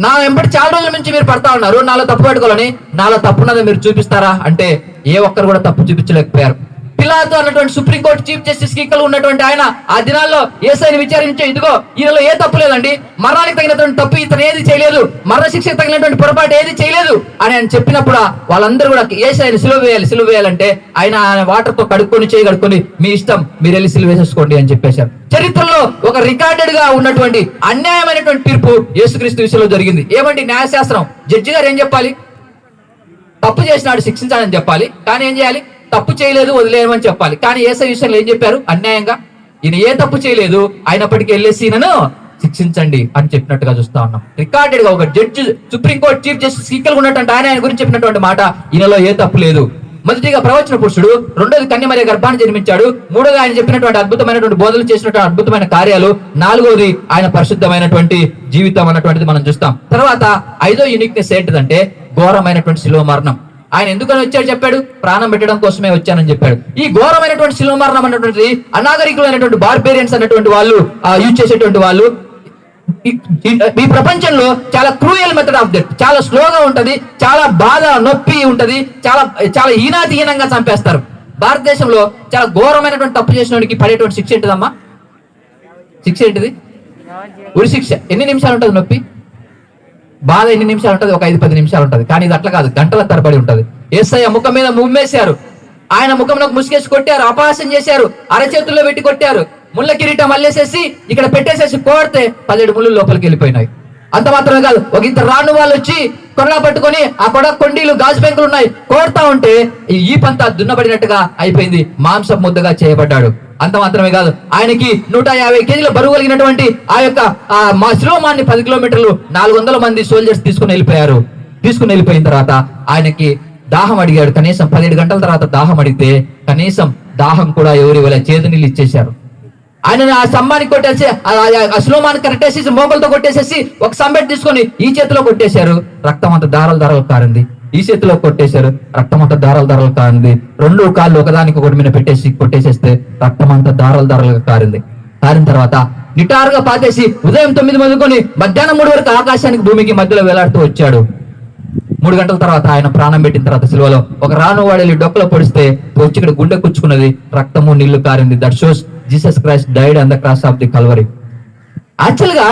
నా వెంబడి చాలా రోజుల నుంచి మీరు పడతా ఉన్నారు, నాలో తప్పు పెట్టుకోవాలని, నాలో తప్పున్నది మీరు చూపిస్తారా అంటే ఏ ఒక్కరు కూడా తప్పు చూపించలేకపోయారు. పిలాతు అన్నటువంటి సుప్రీంకోర్టు చీఫ్ జస్టిస్ కి ఇక్కడ ఉన్నటువంటి ఆయన ఆ దినాల్లో యేసయ్యని విచారించే, ఇదిగో ఈయనలో ఏ తప్పు లేదండి, మరణానికి తగినటువంటి తప్పు ఇతను ఏది చేయలేదు, మరణ శిక్షకు తగినటువంటి పొరపాటు ఏది చేయలేదు అని ఆయన చెప్పినప్పుడు వాళ్ళందరూ కూడా యేసయ్యని సిలువ వేయాలంటే ఆయన వాటర్ తో కడుక్కొని మీ ఇష్టం, మీరు వెళ్ళి సిలువ వేసేసుకోండి అని చెప్పేశారు. చరిత్రలో ఒక రికార్డెడ్ గా ఉన్నటువంటి అన్యాయమైనటువంటి తీర్పు యేసుక్రీస్తు విషయంలో జరిగింది. ఏమండి న్యాయశాస్త్రం, జడ్జి గారు ఏం చెప్పాలి? తప్పు చేసినాడు శిక్షించాలని చెప్పాలి, కానీ ఏం చేయాలి? తప్పు చేయలేదు వదిలేయమని చెప్పాలి. కానీ యేసయ్య విషయంలో ఏం చెప్పారు? అన్యాయంగా ఈయన ఏ తప్పు చేయలేదు అయినప్పటికీ వెళ్ళేసి ఈయనను శిక్షించండి అని చెప్పినట్టుగా చూస్తా ఉన్నాం. రికార్డెడ్ గా ఒక judge, supreme court chief justice equal ఉన్నటువంటి ఆయన గురించి చెప్పినటువంటి మాట, ఈయనలో ఏ తప్పు లేదు. మొదటిగా ప్రవచన పురుషుడు, రెండోది కన్యమరియ గర్భాన్ని జన్మించాడు, మూడోది ఆయన చెప్పినటువంటి అద్భుతమైనటువంటి బోధలు, చేసినటువంటి అద్భుతమైన కార్యాలు, నాలుగోది ఆయన పరిశుద్ధమైనటువంటి జీవితం అన్నటువంటిది మనం చూస్తాం. తర్వాత ఐదో యూనిక్నెస్ ఏంటిదంటే ఘోరమైనటువంటి శిలువ మరణం. ఆయన ఎందుకని వచ్చాడు చెప్పాడు? ప్రాణం పెట్టడం కోసమే వచ్చానని చెప్పాడు. ఈ ఘోరమైనటువంటి శిలువ మరణం అన్నటువంటిది అనాగరికులైనటువంటి బార్బేరియన్స్ అన్నటువంటి వాళ్ళు యూజ్ చేసేటువంటి వాళ్ళు ఈ ప్రపంచంలో చాలా క్రూయల్ మెథడ్ ఆఫ్ డెత్, చాలా స్లోగా ఉంటది, చాలా బాధ నొప్పి ఉంటది, చాలా చాలా హీనాతిహీనంగా చంపేస్తారు. భారతదేశంలో చాలా ఘోరమైనటువంటి తప్పు చేసిన వాడికి పడేటువంటి శిక్ష ఏంటిదమ్మా? శిక్ష ఏంటిది? ఉరి శిక్ష. ఎన్ని నిమిషాలు ఉంటుంది నొప్పి? బాధ ఎన్ని నిమిషాలు ఉంటుంది? ఒక 5-10 నిమిషాలు ఉంటుంది. కానీ ఇది అట్లా కాదు, గంటల తరబడి ఉంటుంది. యేసయ్య ముఖం మీద ముమ్మేశారు, ఆయన ముఖంలో ముసుగేసి కొట్టారు, అపహాస్యం చేశారు, అరచేతుల్లో పెట్టి కొట్టారు, ముళ్ళ కిరీటం అల్లేసేసి ఇక్కడ పెట్టేసేసి కోడితే 17 ముళ్ళు లోపలికి వెళ్ళిపోయినాయి. అంత మాత్రమే కాదు, ఒక ఇద్దరు రాను వాళ్ళు వచ్చి కొరడా పట్టుకొని ఆ కొండీలు గాజు పెంకులు ఉన్నాయి కోడతా ఉంటే ఈ పంతా దున్నబడినట్టుగా అయిపోయింది, మాంసం ముద్దగా చేయబడ్డాడు. అంత మాత్రమే కాదు, ఆయనకి 150 కేజీల బరువు కలిగినటువంటి ఆ యొక్క మా శిలోమాన్ని 10 కిలోమీటర్లు 400 మంది సోల్జర్స్ తీసుకుని వెళ్ళిపోయిన తర్వాత ఆయనకి దాహం అడిగాడు. కనీసం 17 గంటల తర్వాత దాహం అడిగితే కనీసం దాహం కూడా ఎవరు ఇవ్వలే, చేదు నీళ్ళు ఇచ్చేశారు. ఆయన ఆ స్తంభానికి కొట్టేసి ఆ శిలోమాన్ని కట్టేసి మోకలతో కొట్టేసేసి ఒక సంబెట్ తీసుకొని ఈ చేతిలో కొట్టేశారు, రక్తం అంతా దారాలు కారింది. ఈ చేతిలో కొట్టేశారు, రక్తం అంతా దారాలు కారింది. 2 కాళ్ళు ఒకదానికి ఒకటి మీద కొట్టేసేస్తే రక్తం అంతా దారాలుగా కారింది. కారిన తర్వాత నిటారుగా పాతేసి ఉదయం 9 మొదలుకొని మధ్యాహ్నం 3 వరకు ఆకాశానికి భూమికి మధ్యలో వేలాడుతూ వచ్చాడు. 3 గంటల తర్వాత ఆయన ప్రాణం పెట్టిన తర్వాత సిలువలో ఒక రాను వాడేళ్ళి డొక్కలో పొడిస్తే వచ్చి ఇక్కడ గుండె కుచ్చుకున్నది, రక్తము నీళ్లు కారింది. That shows Jesus Christ died on the cross of the Calvary. యాక్చువల్ గా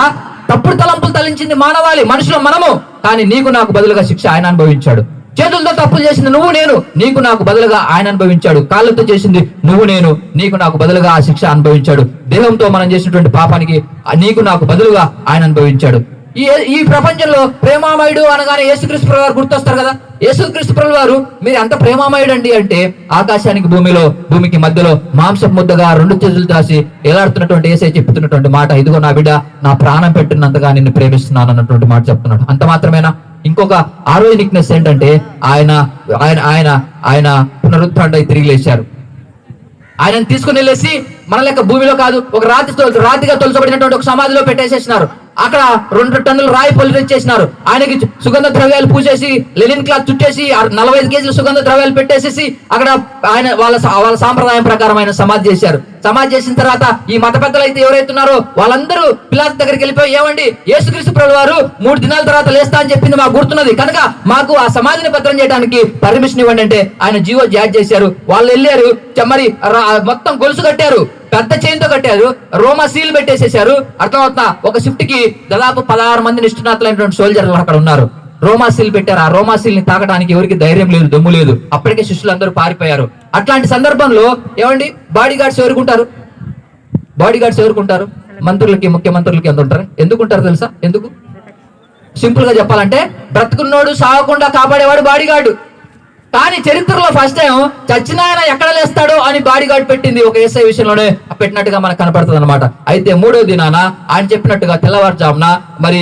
తప్పుడు తలంపులు తలించింది మానవాళి, మనుషులు మనము. కానీ నీకు నాకు బదులుగా శిక్ష ఆయన అనుభవించాడు. చేతులతో తప్పులు చేసింది నువ్వు నేను, నీకు నాకు బదులుగా ఆయన అనుభవించాడు. కాళ్ళతో చేసింది నువ్వు నేను, నీకు నాకు బదులుగా ఆ శిక్ష అనుభవించాడు. దేహంతో మనం చేసినటువంటి పాపానికి నీకు నాకు బదులుగా ఆయన అనుభవించాడు. ఈ ప్రపంచంలో ప్రేమామయుడు అనగానే యేసుక్రీస్తు ప్రభువు వారు గుర్తొస్తారు కదా. యేసుక్రీస్తు ప్రభువు వారు మీరు అంత ప్రేమామయుడు అండి అంటే, ఆకాశానికి భూమికి మధ్యలో మాంసం ముద్దగా 2 చేతులు దాసి ఎలాడుతున్నటువంటి యేసయ్య చెప్తున్నటువంటి మాట, ఇదిగో నా బిడ్డ నా ప్రాణం పెట్టినంతగా నిన్ను ప్రేమిస్తున్నాను అన్నటువంటి మాట చెప్తున్నాడు. అంత మాత్రమేనా? ఇంకొక 6వ యూనిక్నెస్ ఏంటంటే ఆయన పునరుత్థానుడై తిరిగి లేచారు. ఆయనను తీసుకుని వెళ్ళేసి మన లెక్క భూమిలో కాదు, ఒక రాతిగా తొలచబడినటువంటి ఒక సమాధిలో పెట్టేసేసినారు. అక్కడ 2 టన్నుల రాయి పొలి తెచ్చేసినారు. ఆయనకి సుగంధ ద్రవ్యాలు పూసేసి లెనిన్ క్లాత్ చుట్టేసి 45 కేజీల సుగంధ ద్రవ్యాలు పెట్టేసేసి అక్కడ ఆయన వాళ్ళ సాంప్రదాయం ప్రకారం ఆయన సమాధి చేశారు. సమాధి చేసిన తర్వాత ఈ మత పెద్దలు అయితే ఎవరైతే ఉన్నారో వాళ్ళందరూ పిలాతు దగ్గరికి వెళ్ళిపోయి, ఏమండి యేసుక్రీస్తు ప్రభువు వారు 3 దినాల తర్వాత లేస్తా అని చెప్పింది మాకు గుర్తున్నది, కనుక మాకు ఆ సమాధిని భద్రం చేయడానికి పర్మిషన్ ఇవ్వండి అంటే ఆయన జీవో జారీ చేశారు. వాళ్ళు వెళ్ళారు, మరి మొత్తం గొలుసు కట్టారు, పెద్ద చైన్తో కట్టారు, రోమా సీల్ పెట్టేసేసారు. అర్థమవుతా, ఒక షిఫ్ట్ కి దాదాపు 16 మంది నిష్ఠాతులైనటువంటి సోల్జర్లు అక్కడ ఉన్నారు. రోమా సీల్ పెట్టారు. ఆ రోమా సీల్ ని తాకడానికి ఎవరికి ధైర్యం లేదు, దమ్ము లేదు. అప్పటికే శిష్యులందరూ పారిపోయారు. అట్లాంటి సందర్భంలో ఏమండి బాడీ గార్డ్స్ ఎవరుకుంటారు? బాడీ గార్డ్స్ ఎవరుకుంటారు? మంత్రులకి, ముఖ్యమంత్రులకి ఎంత ఉంటారు? ఎందుకుంటారు తెలుసా? ఎందుకు? సింపుల్ గా చెప్పాలంటే బ్రతుకున్నోడు సాగకుండా కాపాడేవాడు బాడీ గార్డు. కానీ చరిత్రలో ఫస్ట్ టైం చచ్చిన ఆయన ఎక్కడ లేస్తాడో అని బాడీ గార్డ్ పెట్టింది ఒక ఏసై విషయంలోనే పెట్టినట్టుగా మనకు కనపడుతుంది అనమాట. అయితే 3వ దినాన ఆయన చెప్పినట్టుగా తెల్లవారుజామున మరి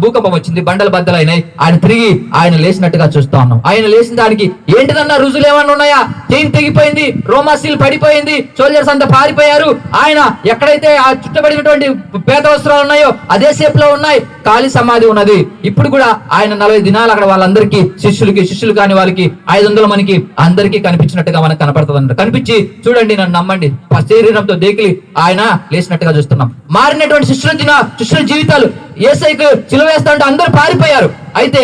భూకంపం వచ్చింది, బండలు బద్దలైనాయి. ఆయన తిరిగి ఆయన లేచినట్టుగా చూస్తా ఉన్నాం. ఆయన లేచిన దానికి ఏంటిదన్నా రుజువులు ఏమన్నా ఉన్నాయా? చైన్ తెగిపోయింది, రోమా సీల్ పడిపోయింది, సోల్జర్స్ అంతా పారిపోయారు. ఆయన ఎక్కడైతే ఆ చుట్టబడినటువంటి పేద వస్త్రాలు ఉన్నాయో అదే షేప్ లో ఉన్నాయి, ఖాళీ సమాధి ఉన్నది. ఇప్పుడు కూడా ఆయన 40 దినాలు అక్కడ వాళ్ళందరికీ శిష్యులు కాని వాళ్ళకి 500 మందికి అందరికీ కనిపించినట్టుగా మనకు కనపడుతుంది. కనిపించి చూడండి, నన్ను నమ్మండి, శరీరంతో దేకిలి ఆయన లేచినట్టుగా చూస్తున్నాం. మారినటువంటి శిష్యుల జీవితాలు యేసయ్యకు సిలువ వేస్తా ఉంటే అందరూ పారిపోయారు. అయితే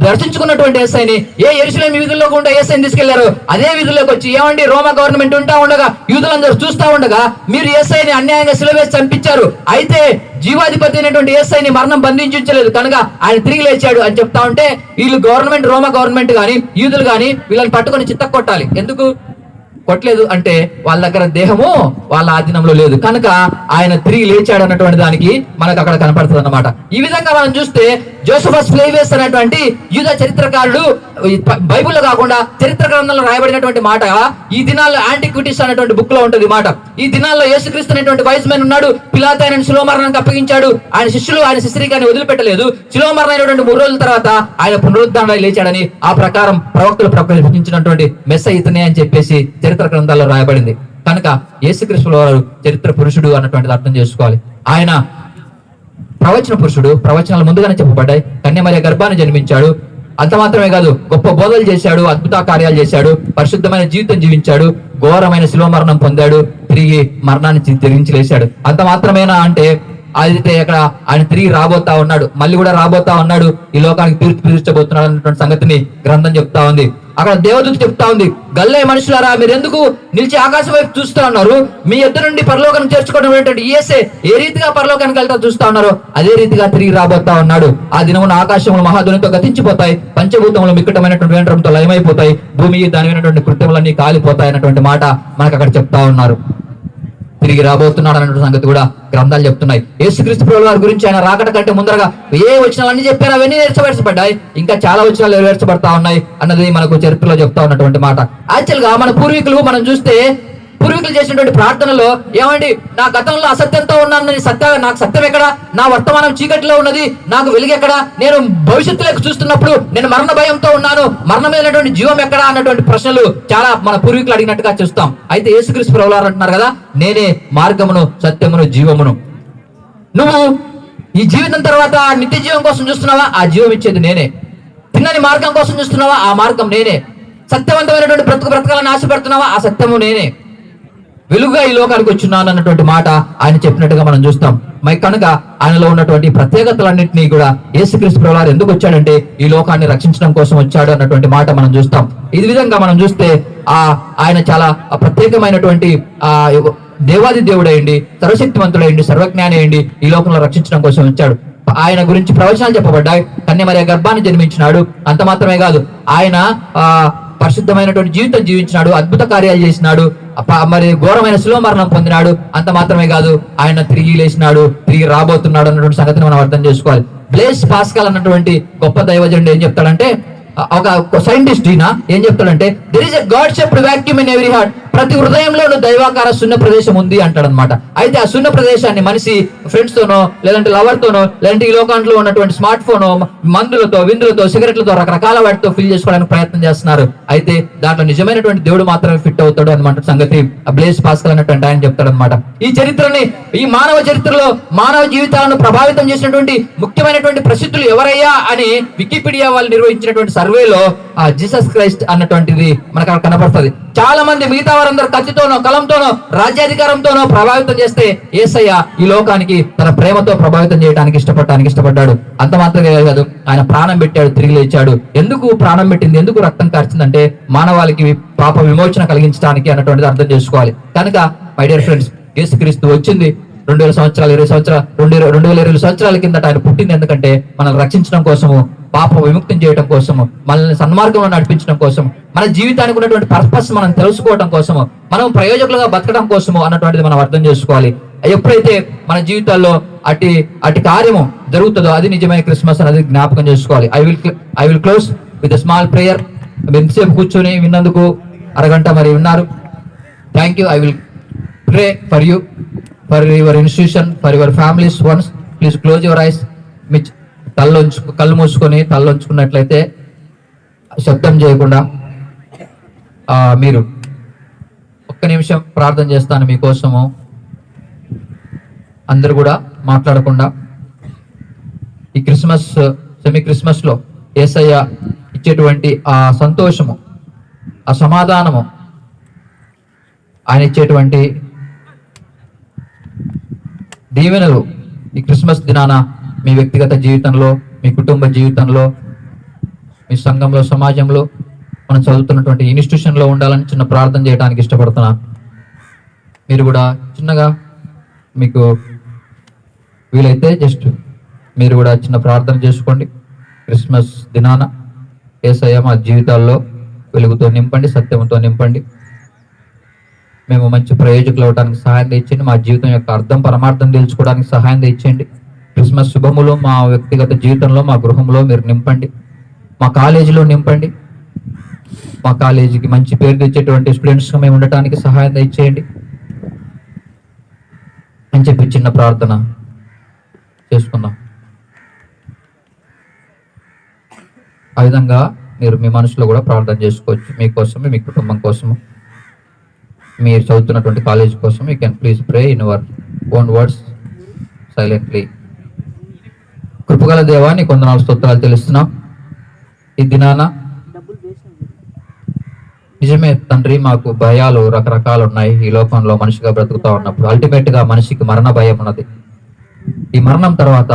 దర్శించుకున్నటువంటి యేసయ్యని యెరూషలేము వీధుల్లో కూడా యేసయ్యని తీసుకెళ్లారు. అదే వీధుల్లోకి వచ్చి, ఏమండి రోమా గవర్నమెంట్ ఉంటా ఉండగా, యూదులందరూ చూస్తా ఉండగా మీరు యేసయ్యని అన్యాయంగా సిలువ వేసి చంపించారు. అయితే జీవాధిపతి అయినటువంటి యేసయ్యని మరణం బంధించలేదు కనుక ఆయన తిరిగి లేచాడు అని చెప్తా ఉంటే, వీళ్ళు గవర్నమెంట్, రోమా గవర్నమెంట్ గాని యూదులు గాని వీళ్ళని పట్టుకొని చిత్త కొట్టాలి. ఎందుకు కొట్టలేదు అంటే వాళ్ళ దగ్గర దేహము వాళ్ళ ఆధీనంలో లేదు కనుక ఆయన తిరిగి లేచాడు అన్నటువంటి దానికి మనకు అక్కడ కనపడుతుంది అన్నమాట. ఈ విధంగా మనం చూస్తే జోసెఫస్ ఫ్లేవియస్ అనేటువంటి యూద చరిత్రకారుడు బైబిల్లో కాకుండా చరిత్ర గ్రంథంలో రాయబడినటువంటి మాట ఈ దినాల్లో యాంటిక్విటీస్ అనేటువంటి బుక్ లో ఉంటుంది మాట. ఈ దినాల్లో యేసుక్రీస్తు అనేటువంటి వైజ్ మ్యాన్ ఉన్నాడు. పిలాతు ఆయన శిలువ మరణానికి అప్పగించాడు. ఆయన శిష్యులు ఆయన శిష్యరికాన్ని వదిలిపెట్టలేదు. శిలువ మరణం అయినటువంటి 3 రోజుల తర్వాత ఆయన పునరుద్ధరణ లేచాడని ఆ ప్రకారం ప్రవక్తలు ప్రకటించినటువంటి మెస్సయ్య ఇతనే అని చెప్పేసి చరిత్ర గ్రంథాల్లో రాయబడింది. కనుక యేసుక్రీస్తు వారు చరిత్ర పురుషుడు అన్నటువంటిది అర్థం చేసుకోవాలి. ఆయన ప్రవచన పురుషుడు, ప్రవచనాలు ముందుగానే చెప్పబడ్డాయి. కన్యమరియ గర్భాన్ని జన్మించాడు. అంత మాత్రమే కాదు, గొప్ప బోధలు చేశాడు, అద్భుత కార్యాలు చేశాడు, పరిశుద్ధమైన జీవితం జీవించాడు, ఘోరమైన శిలువ మరణం పొందాడు, తిరిగి మరణాన్ని తిరిగి లేచాడు. అంత మాత్రమేనా అంటే అయితే అక్కడ ఆయన తిరిగి రాబోతా ఉన్నాడు, మళ్ళీ కూడా రాబోతా ఉన్నాడు, ఈ లోకానికి తీర్పు తీర్చబోతున్నాడు అన్నటువంటి సంగతిని గ్రంథం చెప్తా ఉంది. అక్కడ దేవదూత చెప్తా ఉంది, గల్లే మనుషులారా మీరు ఎందుకు నిలిచి ఆకాశం వైపు చూస్తూ ఉన్నారు? మీ ఇద్దరు నుండి పరలోకానికి చేర్చుకోవడం ఏంటంటే యేసే ఏ రీతిగా పరలోకానికి వెళ్తా చూస్తా ఉన్నారు, అదే రీతిగా తిరిగి రాబోతా ఉన్నాడు. ఆ దినమున ఆకాశములు మహాధ్వనితో గతించిపోతాయి, పంచభూతములు మిక్కటమైనటువంటి వేంద్రంతో లయమైపోతాయి, భూమి దాని అయినటువంటి కృత్యములన్నీ కాలిపోతాయి అన్నటువంటి మాట మనకు అక్కడ చెప్తా ఉన్నారు. తిరిగి రాబోతున్నాడు అన్నటువంటి సంగతి కూడా గ్రంథాలు చెప్తున్నాయి. యేసుక్రీస్తు ప్రభువు వారి గురించి ఆయన రాకట కంటే ముందరగా వచనాలన్నీ చెప్పారు, అవన్నీ నెరవేర్చబడ్డాయి. ఇంకా చాలా వచనాలు నెరవేర్చబడతా ఉన్నాయి అన్నది మనకు చరిత్రలో చెప్తా ఉన్నటువంటి మాట. యాక్చువల్ గా మన పూర్వీకులు మనం చూస్తే పూర్వీకులు చేసినటువంటి ప్రార్థనలో ఏమండి, నా గతంలో అసత్యంతో ఉన్నాను, నాకు సత్యం ఎక్కడ, నా వర్తమానం చీకటిలో ఉన్నది, నాకు వెలుగు ఎక్కడ, నేను భవిష్యత్తులోకి చూస్తున్నప్పుడు నేను మరణ భయంతో ఉన్నాను, మరణమైనటువంటి జీవం ఎక్కడ అన్నటువంటి ప్రశ్నలు చాలా మన పూర్వీకులు అడిగినట్టుగా చూస్తాం. అయితే యేసుక్రీస్తు ప్రభువువారు అంటున్నారు కదా, నేనే మార్గమును సత్యమును జీవమును. నువ్వు ఈ జీవితం తర్వాత నిత్య జీవం కోసం చూస్తున్నావా? ఆ జీవం ఇచ్చేది నేనే. తిన్నని మార్గం కోసం చూస్తున్నావా? ఆ మార్గం నేనే. సత్యవంతమైనటువంటి బ్రతకాలని ఆశపడుతున్నావా? ఆ సత్యము నేనే. వెలుగుగా ఈ లోకానికి వచ్చున్నాను అన్నటువంటి మాట ఆయన చెప్పినట్టుగా మనం చూస్తాం. మరి కనుక ఆయనలో ఉన్నటువంటి ప్రత్యేకతలన్నింటినీ కూడా యేసుక్రీస్తు ప్రభువు ఎందుకు వచ్చాడంటే ఈ లోకాన్ని రక్షించడం కోసం వచ్చాడు అన్నటువంటి మాట మనం చూస్తాం. ఈ విధంగా మనం చూస్తే ఆయన చాలా ప్రత్యేకమైనటువంటి దేవాది దేవుడైండి, సర్వశక్తివంతుడైండి, సర్వజ్ఞాని అయ్యండి, ఈ లోకంలో రక్షించడం కోసం వచ్చాడు. ఆయన గురించి ప్రవచనాలు చెప్పబడ్డాయి. కన్యమరియ గర్భాన్ని జన్మించినాడు. అంత మాత్రమే కాదు, ఆయన పరిశుద్ధమైనటువంటి జీవితం జీవించినాడు, అద్భుత కార్యాలు చేసినాడు, మరి ఘోరమైన శిలువ మరణం పొందినాడు. అంత మాత్రమే కాదు, ఆయన తిరిగి లేచినాడు, తిరిగి రాబోతున్నాడు అన్నటువంటి సంగతిని మనం అర్థం చేసుకోవాలి. బ్లేస్ పాస్కల్ అన్నటువంటి గొప్ప దైవజనుడు ఏం చెప్తాడంటే, ఒక సైంటిస్ట్ ఈయన ఏం చెప్తాడంటే, there is a God shaped vacuum in every heart. ప్రతి హృదయంలోనూ దైవాకార శూన్య ప్రదేశం ఉంది అంటాడు అనమాట. అయితే ఆ శూన్య ప్రదేశాన్ని మనిషి ఫ్రెండ్స్ తోనో, లేదంటే లవర్ తోనో, లేదంటే ఈ లోకంలో ఉన్నటువంటి స్మార్ట్ ఫోన్, మందులతో, విందులతో, సిగరెట్లతో, రకరకాల వాటితో ఫిల్ చేసుకోవడానికి ప్రయత్నం చేస్తున్నారు. అయితే దాంట్లో నిజమైనటువంటి దేవుడు మాత్రమే ఫిట్ అవుతాడు అనమాట సంగతి బ్లేస్ పాస్కల్ అన్నటువంటి ఆయన చెప్తాడు అనమాట. ఈ చరిత్రని, ఈ మానవ చరిత్రలో మానవ జీవితాలను ప్రభావితం చేసినటువంటి ముఖ్యమైనటువంటి ప్రసిద్ధులు ఎవరయ్యా అని వికీపీడియా వాళ్ళు నిర్వహించినటువంటి సర్వేలో ఆ జీసస్ క్రైస్ట్ అన్నటువంటిది మనకు అక్కడ కనపడుతుంది. చాలా మంది మిగతా వారందరూ కత్తితోనో, కలంతోనో, రాజ్యాధికారంతోనో ప్రభావితం చేస్తే యేసయ్య ఈ లోకానికి తన ప్రేమతో ప్రభావితం చేయడానికి ఇష్టపడ్డాడు. అంత మాత్రమే కాదు, ఆయన ప్రాణం పెట్టాడు, తిరిగి లేచాడు. ఎందుకు ప్రాణం పెట్టింది, ఎందుకు రక్తం కార్చిందంటే మానవాళికి పాప విమోచన కలిగించడానికి అన్నటువంటిది అర్థం చేసుకోవాలి. కనుక మై డియర్ ఫ్రెండ్స్, యేసుక్రీస్తు వచ్చింది 2000 సంవత్సరాలు, 2020 సంవత్సరాల కిందట ఆయన పుట్టింది ఎందుకంటే మనల్ని రక్షించడం కోసము, పాప విముక్తం చేయడం కోసము, మనల్ని సన్మార్గంలో నడిపించడం కోసం, మన జీవితానికి ఉన్నటువంటి పర్పస్ మనం తెలుసుకోవడం కోసము, మనం ప్రయోజకులుగా బతకడం కోసము అన్నటువంటిది మనం అర్థం చేసుకోవాలి. ఎప్పుడైతే మన జీవితాల్లో అటు కార్యము జరుగుతుందో అది నిజమైన క్రిస్మస్ అనేది జ్ఞాపకం చేసుకోవాలి. I will close with small prayer. ఎంతసేపు కూర్చొని విన్నందుకు అరగంట మరి విన్నారు. Thank you. I will pray for you, for your institution, for your families once. Please close your eyes. కళ్ళు మూసుకొని తలొంచుకున్నట్లయితే శబ్దం చేయకుండా మీరు ఒక్క నిమిషం ప్రార్థన చేస్తాను మీకోసము. అందరు కూడా మాట్లాడకుండా ఈ సెమీ క్రిస్మస్ లో యేసయ్య ఇచ్చేటువంటి ఆ సంతోషము, ఆ సమాధానము, ఆయన ఇచ్చేటువంటి దీవెనలు ఈ క్రిస్మస్ దినాన మీ వ్యక్తిగత జీవితంలో, మీ కుటుంబ జీవితంలో, మీ సంఘంలో, సమాజంలో, మనం చదువుతున్నటువంటి ఇన్స్టిట్యూషన్లో ఉండాలని చిన్న ప్రార్థన చేయడానికి ఇష్టపడుతున్నాను. మీరు కూడా చిన్నగా మీకు వీలైతే జస్ట్ మీరు కూడా చిన్న ప్రార్థన చేసుకోండి. క్రిస్మస్ దినాన యేసయ్య మా జీవితాల్లో వెలుగుతో నింపండి, సత్యంతో నింపండి. మేము మంచి ప్రయోజకులు అవడానికి సహాయం తెచ్చండి. మా జీవితం యొక్క అర్థం, పరమార్థం తెలుసుకోవడానికి సహాయం తెచ్చండి. క్రిస్మస్ శుభములో మా వ్యక్తిగత జీవితంలో, మా గృహంలో మీరు నింపండి. మా కాలేజీలో నింపండి. మా కాలేజీకి మంచి పేరు తెచ్చేటువంటి స్టూడెంట్స్గా మేము ఉండటానికి సహాయం తెచ్చేయండి అని చెప్పి చిన్న ప్రార్థన చేసుకుందాం. ఆ విధంగా మీరు మీ మనసులో కూడా ప్రార్థన చేసుకోవచ్చు. మీకోసము, మీ కుటుంబం కోసము, మీరు చదువుతున్నటువంటి కాలేజ్ కోసం. You can please pray in your own words silently. కృపగల దేవా, నీ కొందనాలు స్తోత్రాలు తెలుస్తున్నాం. ఈ దినాన నిజమే తండ్రి, మాకు భయాలు రకరకాలు ఉన్నాయి. ఈ లోకంలో మనిషిగా బ్రతుకుతా ఉన్నప్పుడు అల్టిమేట్ గా మనిషికి మరణ భయం ఉన్నది. ఈ మరణం తర్వాత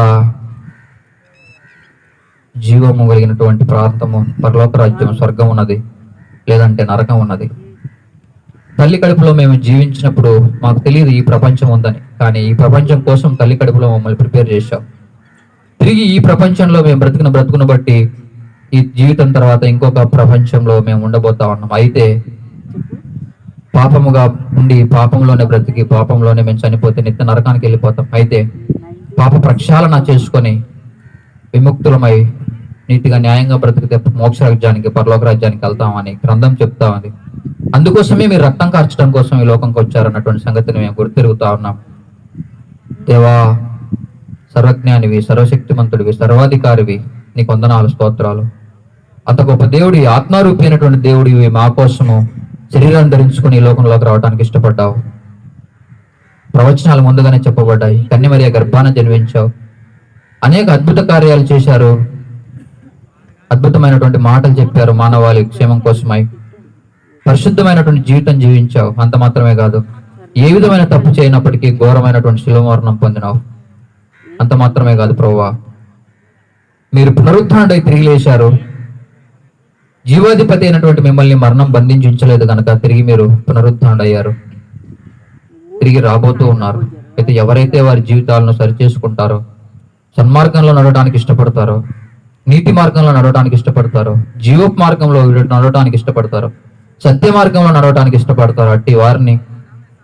జీవము కలిగినటువంటి ప్రాంతము, పరలోక రాజ్యం, స్వర్గం ఉన్నది, లేదంటే నరకం ఉన్నది. తల్లి కడుపులో మేము జీవించినప్పుడు మాకు తెలియదు ఈ ప్రపంచం ఉందని, కానీ ఈ ప్రపంచం కోసం తల్లి కడుపులో మమ్మల్ని ప్రిపేర్ చేశాం. తిరిగి ఈ ప్రపంచంలో మేము బ్రతుకును బట్టి ఈ జీవితం తర్వాత ఇంకొక ప్రపంచంలో మేము ఉండబోతా ఉన్నాం. అయితే పాపముగా ఉండి పాపంలోనే బ్రతికి పాపంలోనే మేము చనిపోతే నిత్య నరకానికి వెళ్ళిపోతాం. అయితే పాప ప్రక్షాళన చేసుకొని విముక్తులమై నీతిగా న్యాయంగా బ్రతికితే మోక్ష రాజ్యానికి, పరలోక రాజ్యానికి వెళ్తామని గ్రంథం చెప్తా ఉంది. అందుకోసమే మీరు రక్తం కార్చడం కోసం ఈ లోకంకి వచ్చారన్నటువంటి సంగతిని మేము గుర్తిరుగుతా ఉన్నాం. దేవా, సర్వజ్ఞానివి, సర్వశక్తిమంతుడివి, సర్వాధికారివి, నీ వందనాలు, స్తోత్రాలు. అంత గొప్ప దేవుడి, ఆత్మారూపి అయినటువంటి దేవుడివి మా కోసము శరీరాన్ని ధరించుకుని ఈ లోకంలోకి రావడానికి ఇష్టపడ్డావు. ప్రవచనాలు ముందుగానే చెప్పబడ్డాయి. కన్యమరియ గర్భాన జన్మించావు, అనేక అద్భుత కార్యాలు చేశారు, అద్భుతమైనటువంటి మాటలు చెప్పారు మానవాళి క్షేమం కోసమై. పరిశుద్ధమైనటువంటి జీవితం జీవించావు. అంత మాత్రమే కాదు, ఏ విధమైన తప్పు చేయనప్పటికీ ఘోరమైనటువంటి శిలువ మరణం పొందినావు. అంత మాత్రమే కాదు ప్రభువా, మీరు పునరుత్థానుడై తిరిగి లేచారు. జీవాధిపతి అయినటువంటి మిమ్మల్ని మరణం బంధించి ఉంచలేదు కనుక తిరిగి మీరు పునరుత్థానుడయ్యారు, తిరిగి రాబోతూ ఉన్నారు. అయితే ఎవరైతే వారి జీవితాలను సరిచేసుకుంటారో, సన్మార్గంలో నడవడానికి ఇష్టపడతారో, నీతి మార్గంలో నడవడానికి ఇష్టపడతారో, జీవోప్ మార్గంలో నడవడానికి ఇష్టపడతారో, సత్య మార్గంలో నడవడానికి ఇష్టపడతారో, అట్టి వారిని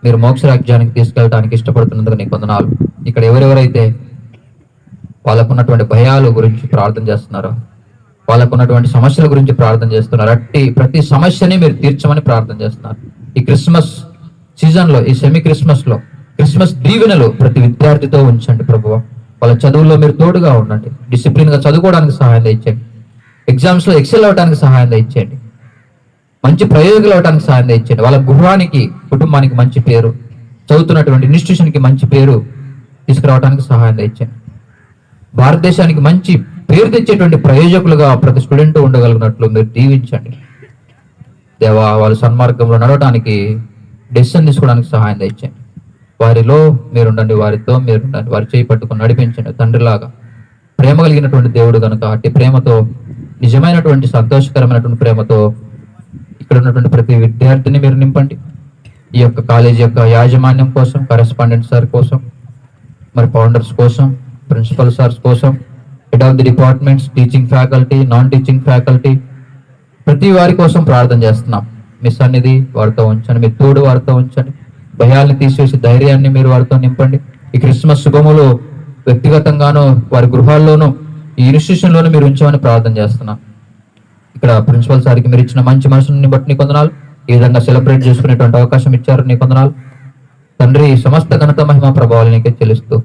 మీరు మోక్ష రాజ్యానికి తీసుకెళ్ళడానికి ఇష్టపడుతున్నందుకు నీకు వందనాలు. ఇక్కడ ఎవరెవరైతే వాళ్ళకున్నటువంటి భయాల గురించి ప్రార్థన చేస్తున్నారో, వాళ్ళకున్నటువంటి సమస్యల గురించి ప్రార్థన చేస్తున్నారు, అట్టి ప్రతి సమస్యని మీరు తీర్చమని ప్రార్థన చేస్తున్నారు. ఈ క్రిస్మస్ సీజన్లో, ఈ సెమీ క్రిస్మస్లో క్రిస్మస్ దీవెనలు ప్రతి విద్యార్థితో ఉంచండి ప్రభువా. వాళ్ళ చదువుల్లో మీరు తోడుగా ఉండండి. డిసిప్లిన్గా చదువుకోవడానికి సహాయం ఇచ్చేయండి. ఎగ్జామ్స్లో ఎక్సెల్ అవ్వడానికి సహాయం ఇచ్చేయండి. మంచి ప్రయోగాలు అవ్వడానికి సహాయం ఇచ్చేయండి. వాళ్ళ గృహానికి, కుటుంబానికి మంచి పేరు, చదువుతున్నటువంటి ఇన్స్టిట్యూషన్కి మంచి పేరు తీసుకురావడానికి సహాయం ఇచ్చేయండి. భారతదేశానికి మంచి పేరు తెచ్చేటువంటి ప్రయోజకులుగా ప్రతి స్టూడెంట్ ఉండగలిగినట్లు మీరు దీవించండి దేవా. వాళ్ళు సన్మార్గంలో నడవడానికి, డెసిషన్ తీసుకోవడానికి సహాయం తెచ్చండి. వారిలో మీరుండండి, వారితో మీరుండండి, వారి చేయి పట్టుకుని నడిపించండి. తండ్రిలాగా ప్రేమ కలిగినటువంటి దేవుడు కనుక అట్టి ప్రేమతో, నిజమైనటువంటి సంతోషకరమైనటువంటి ప్రేమతో ఇక్కడ ఉన్నటువంటి ప్రతి విద్యార్థిని మీరు నింపండి. ఈ యొక్క కాలేజీ యొక్క యాజమాన్యం కోసం, కరెస్పాండెంట్ సార్ కోసం, మరి ఫౌండర్స్ కోసం, ప్రిన్సిపల్ సార్స్ కోసం, head of the departments, teaching faculty, non teaching faculty, ప్రతి వారి కోసం ప్రార్థన చేస్తున్నాం. మీ సన్నిధి వారితో ఉంచండి, మీ తోడు వారితో ఉంచండి. భయాల్ని తీసేసి ధైర్యాన్ని మీరు వారితో నింపండి. ఈ క్రిస్మస్ శుభములు వ్యక్తిగతంగాను, వారి గృహాల్లోనూ, ఈ ఇన్స్టిట్యూషన్లోనూ మీరు ఉంచామని ప్రార్థన చేస్తున్నాం. ఇక్కడ ప్రిన్సిపల్ సార్కి మీరు ఇచ్చిన మంచి మనసుని బట్టి నీ కొందనాలు. ఈ విధంగా సెలబ్రేట్ చేసుకునేటువంటి అవకాశం ఇచ్చారు, నీ కొందనాలు తండ్రి. సమస్త ఘనత, మహిమ, ప్రభావాలు నీకే చెల్లిస్తూ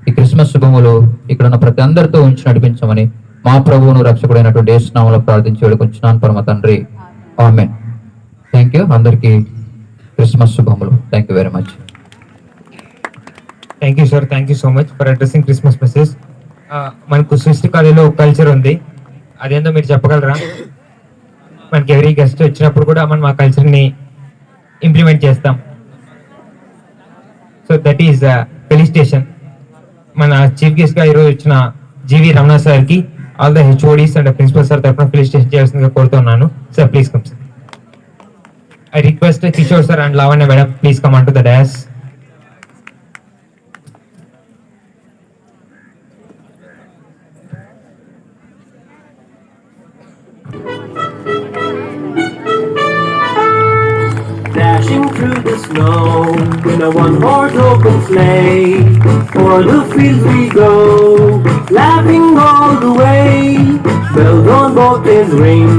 ఈ క్రిస్మస్ శుభములు ఇక్కడ ఉన్న ప్రతి అందరితో ఉంచి నడిపించమని మా ప్రభువును రక్షకుడైనటువంటి యేసు నామములో ప్రార్థించి వేడుకొంచున్నాను పరమ తండ్రి. ఆమేన్. Thank you. అందరికీ క్రిస్మస్ శుభములు. Thank you very much. Thank you sir, thank you so much for addressing Christmas message. మనకు సృష్టి కాలేజీలో ఒక కల్చర్ ఉంది, అదేందో మీరు చెప్పగలరా? మనకి ఎవరీ గెస్ట్ వచ్చినప్పుడు కూడా మనం ఆ కల్చర్ని ఇంప్లిమెంట్ చేస్తాం. So that is felicitation. మన చీఫ్ గెస్ట్గా ఈరోజు వచ్చిన జీవి రమణ సార్కి all the HODs and principal sir తరఫున ఫెలిసిటేషన్ చేయాల్సిందిగా కోరుతున్నాను. Sir please come sir. I request Kishore sir and Lavanya madam please come on to the dash. Dashing through the snow in a one-horse open sleigh. O'er the fields we go, laughing all the way. Bells on bobtails ring,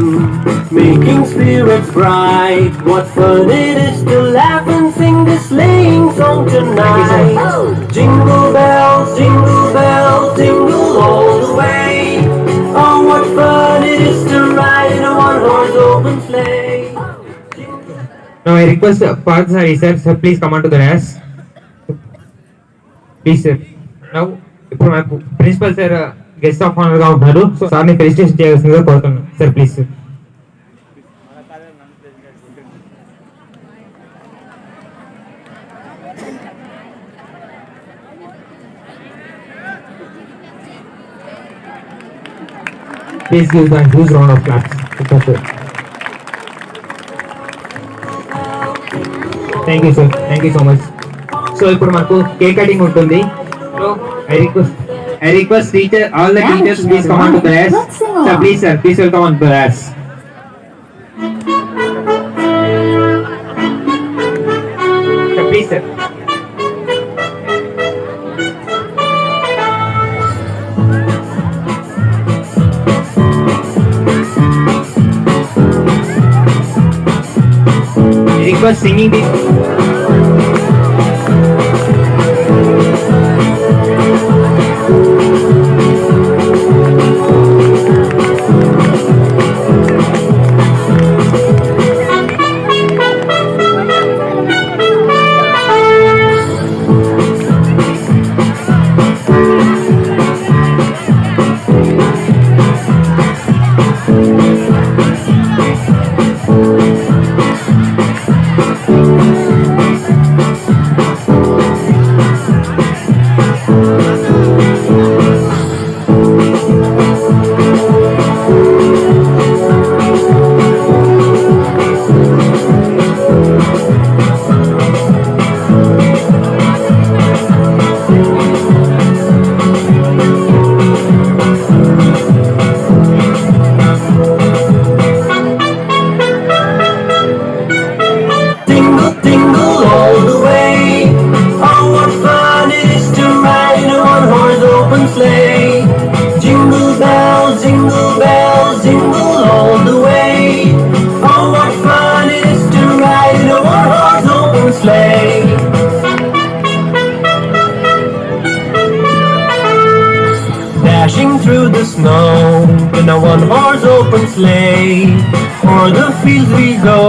making spirits bright. What fun it is to laugh and sing this sleighing song tonight. Jingle bells, jingle all the way. Oh, what fun it is to ride in a one-horse open sleigh. Now I request Parthasari sir, sir please come on to the dash. Please sir. Now ఇప్పుడు మనకు principal sir guest of honour గా ఉన్నారు. So సార్ని felicitation చేయాల్సిందిగా కోరుతున్నాను. Sir please sir. Please give the huge round of claps. Thank you sir, thank you so much. So ఇప్పుడు మనకు cake cutting ఉంటుంది. So I request teacher, all the teachers please come on to the dash. Sir please sir, please welcome on to the dash. Sir please sir. Request singing this. snow in a one-horse open sleigh. O'er the fields we go,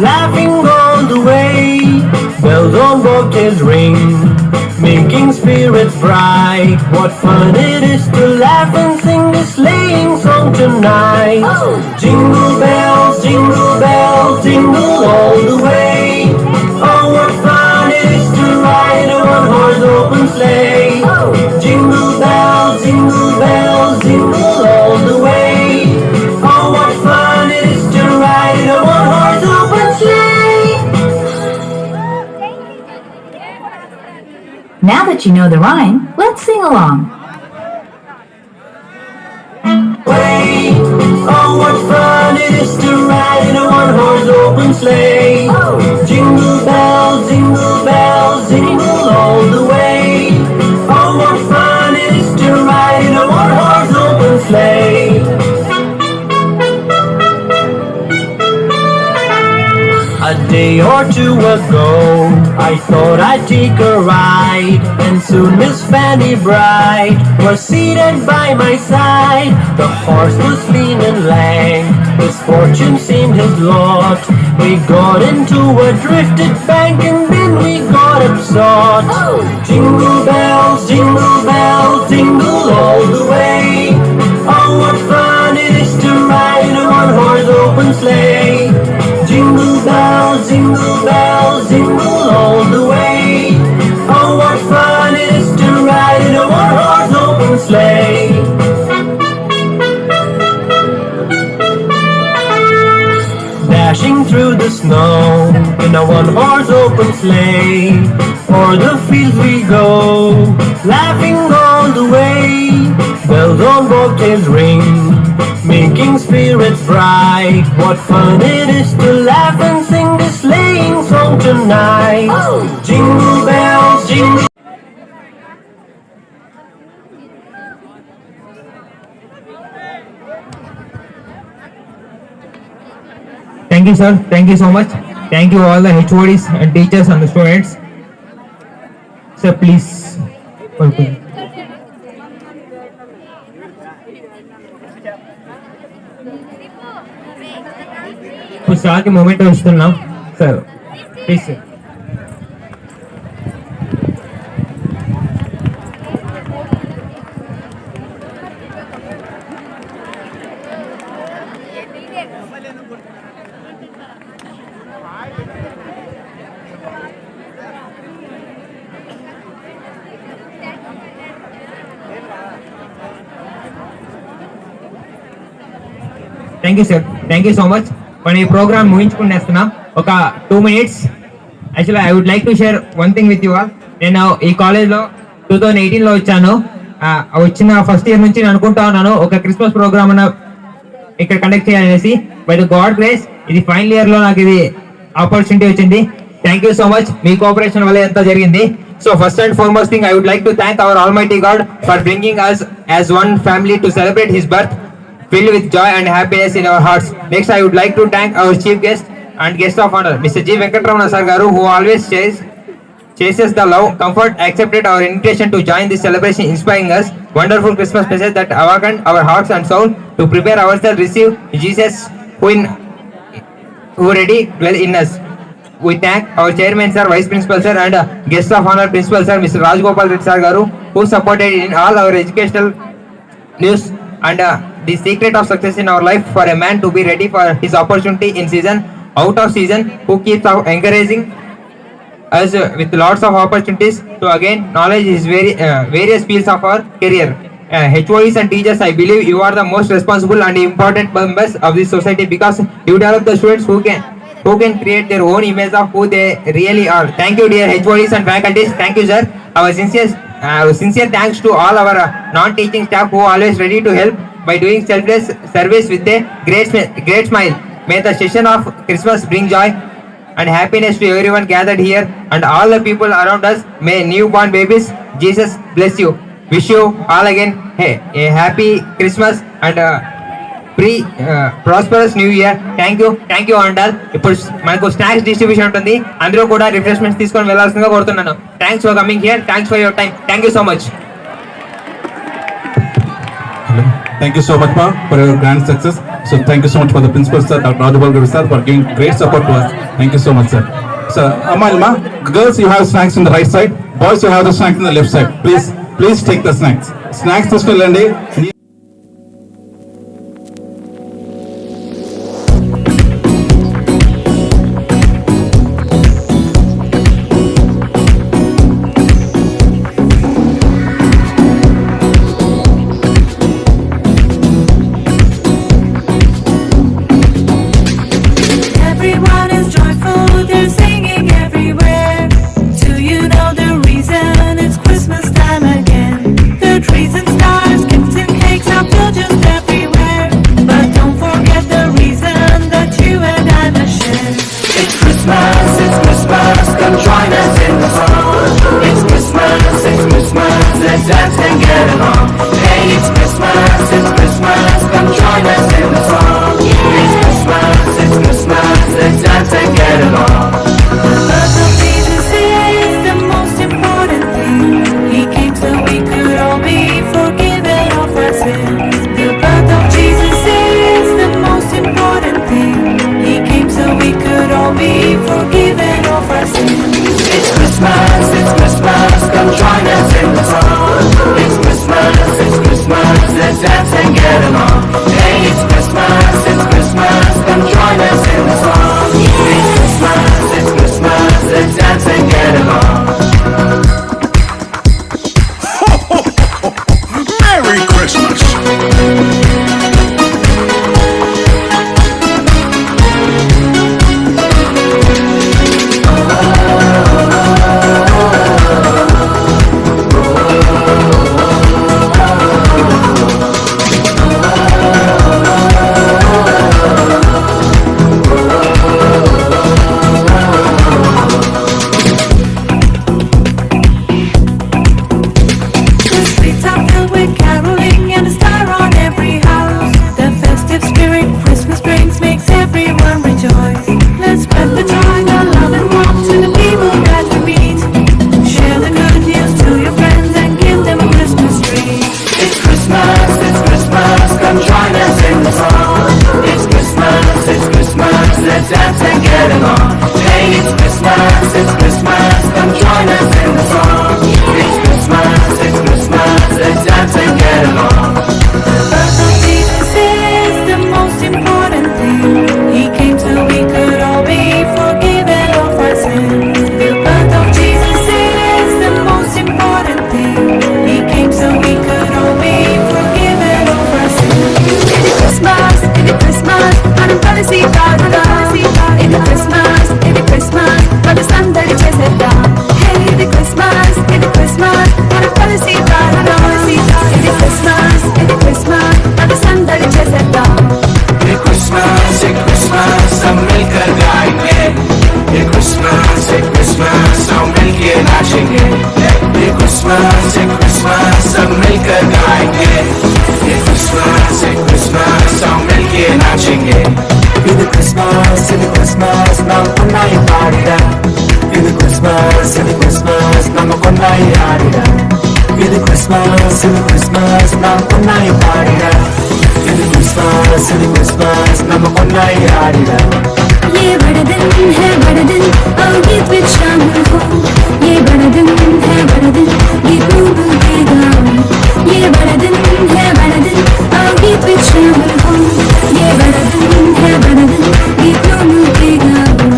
laughing all the way. Bells on bobtails ring, making spirits bright. What fun it is to laugh and sing a sleighing song tonight. Jingle bells, jingle all the way. Oh, what fun it is to ride a one-horse open sleigh. Jingle bells, jingle all the way. Oh, what fun it is to ride a one-horse open sleigh. Now that you know the rhyme, let's sing along. Way. Oh, what fun it is to ride in a one-horse open sleigh. Jingle bells, jingle all the way. Oh, what fun it is to ride in a one-horse open sleigh. A day or two ago, I thought I'd take a ride, and soon Miss Fanny Bright was seated by my side. The horse was lean and lank, his fortune seemed his lot. We got into a drifted bank, and then we got upset. Jingle bells, jingle all the way. Oh, what fun it is to ride in a one-horse open sleigh. Jingle bells, jingle all the way. Oh, what fun it is to ride in a one-horse open sleigh. Dashing through the snow in a one-horse open sleigh. O'er the fields we go, laughing all the way. Bells on bobtails ring, making spirits bright. What fun it is to laugh and sing a sleighing song tonight. Jingle bells, jingle. Thank you, sir. Thank you so much. Thank you all the HODs and teachers and the students. Sir, please. ఇప్పుడు సార్కి moment ఇస్తున్నాం sir please sir. Thank you sir, thank you so much. మనం ఈ program ముగించుకునేస్తున్నాం. ఒక 2 minutes. Actually I would like to share one thing with you all. నేను ఈ కాలేజ్లో 2018లో వచ్చాను. వచ్చిన ఫస్ట్ ఇయర్ నుంచి నేను అనుకుంటా ఉన్నాను ఒక క్రిస్మస్ ప్రోగ్రామ్ అన్న ఇక్కడ కండక్ట్ చేయాలనేసి. బై ద గాడ్ గ్రేస్ ఇది ఫైనల్ ఇయర్ లో నాకు ఇది ఆపర్చునిటీ వచ్చింది. Thank you so much. మీ కోఆపరేషన్ వల్ల ఎంత జరిగింది. So first and foremost thing I would like to thank our almighty God for bringing us as one family to celebrate his birth filled with joy and happiness in our hearts. Next, I would like to thank our chief guest and guest of honor, Mr. G. Venkatramana Sir Garu, who always chases the love, comfort, accepted our invitation to join this celebration, inspiring us wonderful Christmas message that awakened our hearts and soul to prepare ourselves receive Jesus who already dwell in us. We thank our chairman sir, vice principal sir, and guest of honor principal sir, Mr. Rajgopal Reddy Sir Garu, who supported in all our educational news and the secret of success in our life for a man to be ready for his opportunity in season, out of season, who keeps encouraging us with lots of opportunities to again knowledge his various fields of our career. HODs and teachers, I believe you are the most responsible and important members of this society because you develop the students who can create their own image of who they really are. Thank you, dear HODs and faculties. Thank you, sir. Our sincere thanks to all our non-teaching staff who are always ready to help by doing selfless service with a great smile. May the session of Christmas bring joy and happiness to everyone gathered here and all the people around us. May newborn babies, Jesus bless you. Wish you all again a happy Christmas and prosperous new year. Thank you and all. ఇప్పుడు మనకు snacks distribution ఉంటుంది, అందరూ కూడా refreshments తీసుకొని వెళ్ళాల్సిందిగా కోరుతున్నాను. Thanks for coming here, thanks for your time. Thank you so much. Thank you so much, Ma, for your grand success. So thank you so much for the principal, sir, Dr. Rajagopal Garu, sir, for giving great support to us. Thank you so much, sir. Sir, Ma, girls, you have snacks on the right side. Boys, you have the snacks on the left side. Please take the snacks. Snacks తీసుకెళ్ళండి. Everyone is joyful, they're singing everywhere. Do you know the reason? It's Christmas time again. The trees and stars, gifts and cakes are filled just everywhere. But don't forget the reason that you and I must share. It's Christmas, come join us in the song. It's Christmas, let's dance and get along. Hey, it's Christmas, come join us in the song. It's Christmas, let's dance and get along. The birth of Jesus is the most important thing. He came so we could all be forgiven of our sins. The birth of Jesus is the most important thing. He came so we could all be forgiven of our sins. It's Christmas, come join us in the song. It's Christmas, let's dance and get along. Hey, it's Christmas, come join us in the song. It's Christmas, let's dance and get along. Merry Christmas! The streets are filled with caroling and a star on every house. The festive spirit Christmas brings makes everyone rejoice. Let's spread the joy, the love and warmth to the people that we meet. Share the good news to your friends and give them a Christmas tree. It's Christmas, come join us in the song. It's Christmas, let's dance and get along. Hey, it's Christmas, come join us in the song. It's Christmas, let's dance and get along. The birth of Jesus is the most important thing. He came so we could all be forgiven of our sins. The birth of Jesus is the most important thing. He came so we could all be forgiven of our sins. ఇది Christmas మనం కలిసి పాడుదాం. ఇది Christmas మన సందడి చేసేద్దాం. హే, ఇది Christmas మనం కలిసి పాడుదాం. ఇది క్రిస్మస్ మన సందడి చేసేద్దాం. ये क्रिसमस हम मिलकर गाएंगे. ये क्रिसमस हम मिलके नाचेंगे. ये क्रिसमस हम मिलकर गाएंगे. ये क्रिसमस हम मिलके नाचेंगे. ఇది క్రిస్మస్ నమ్ముకున్నాయి పాడిడా. ఇది క్రిస్మస్ నమ్ముకున్నాయి ఆడిడా. ఇది క్రిస్మస్ నమ్ముకున్నాయి పాడిడా. ఇది క్రిస్మస్ నమ్ముకున్నాయి ఆడిడా. ये बड़ा दिन है बड़ा दिन आओ गीत में शामिल हो. ये बड़ा दिन है बड़ा दिन गीत गूंगे गाओ. ये बड़ा दिन है बड़ा दिन आओ गीत में शामिल हो. ये बड़ा दिन है बड़ा दिन गीत गूंगे गाओ.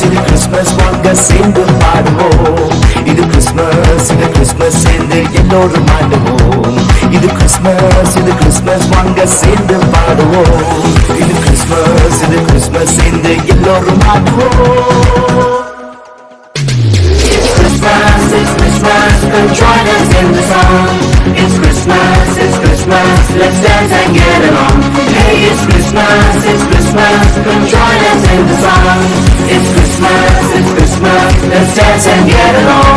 ఇది క్రిస్మస్ వాంగా సేందు పాడుவோம். ఇది క్రిస్మస్ சேர்ந்து எல்லோரும் ஆடுவோம். இது கிறிஸ்மஸ் வாங்க சேர்ந்து பாடுவோம். இது கிறிஸ்மஸ் சேர்ந்து எல்லோரும் ஆடுவோம். It's Christmas, come join us in the song. It's Christmas, let's dance and get along. Hey, it's Christmas, come join us in the song. It's Christmas, let's dance and get along.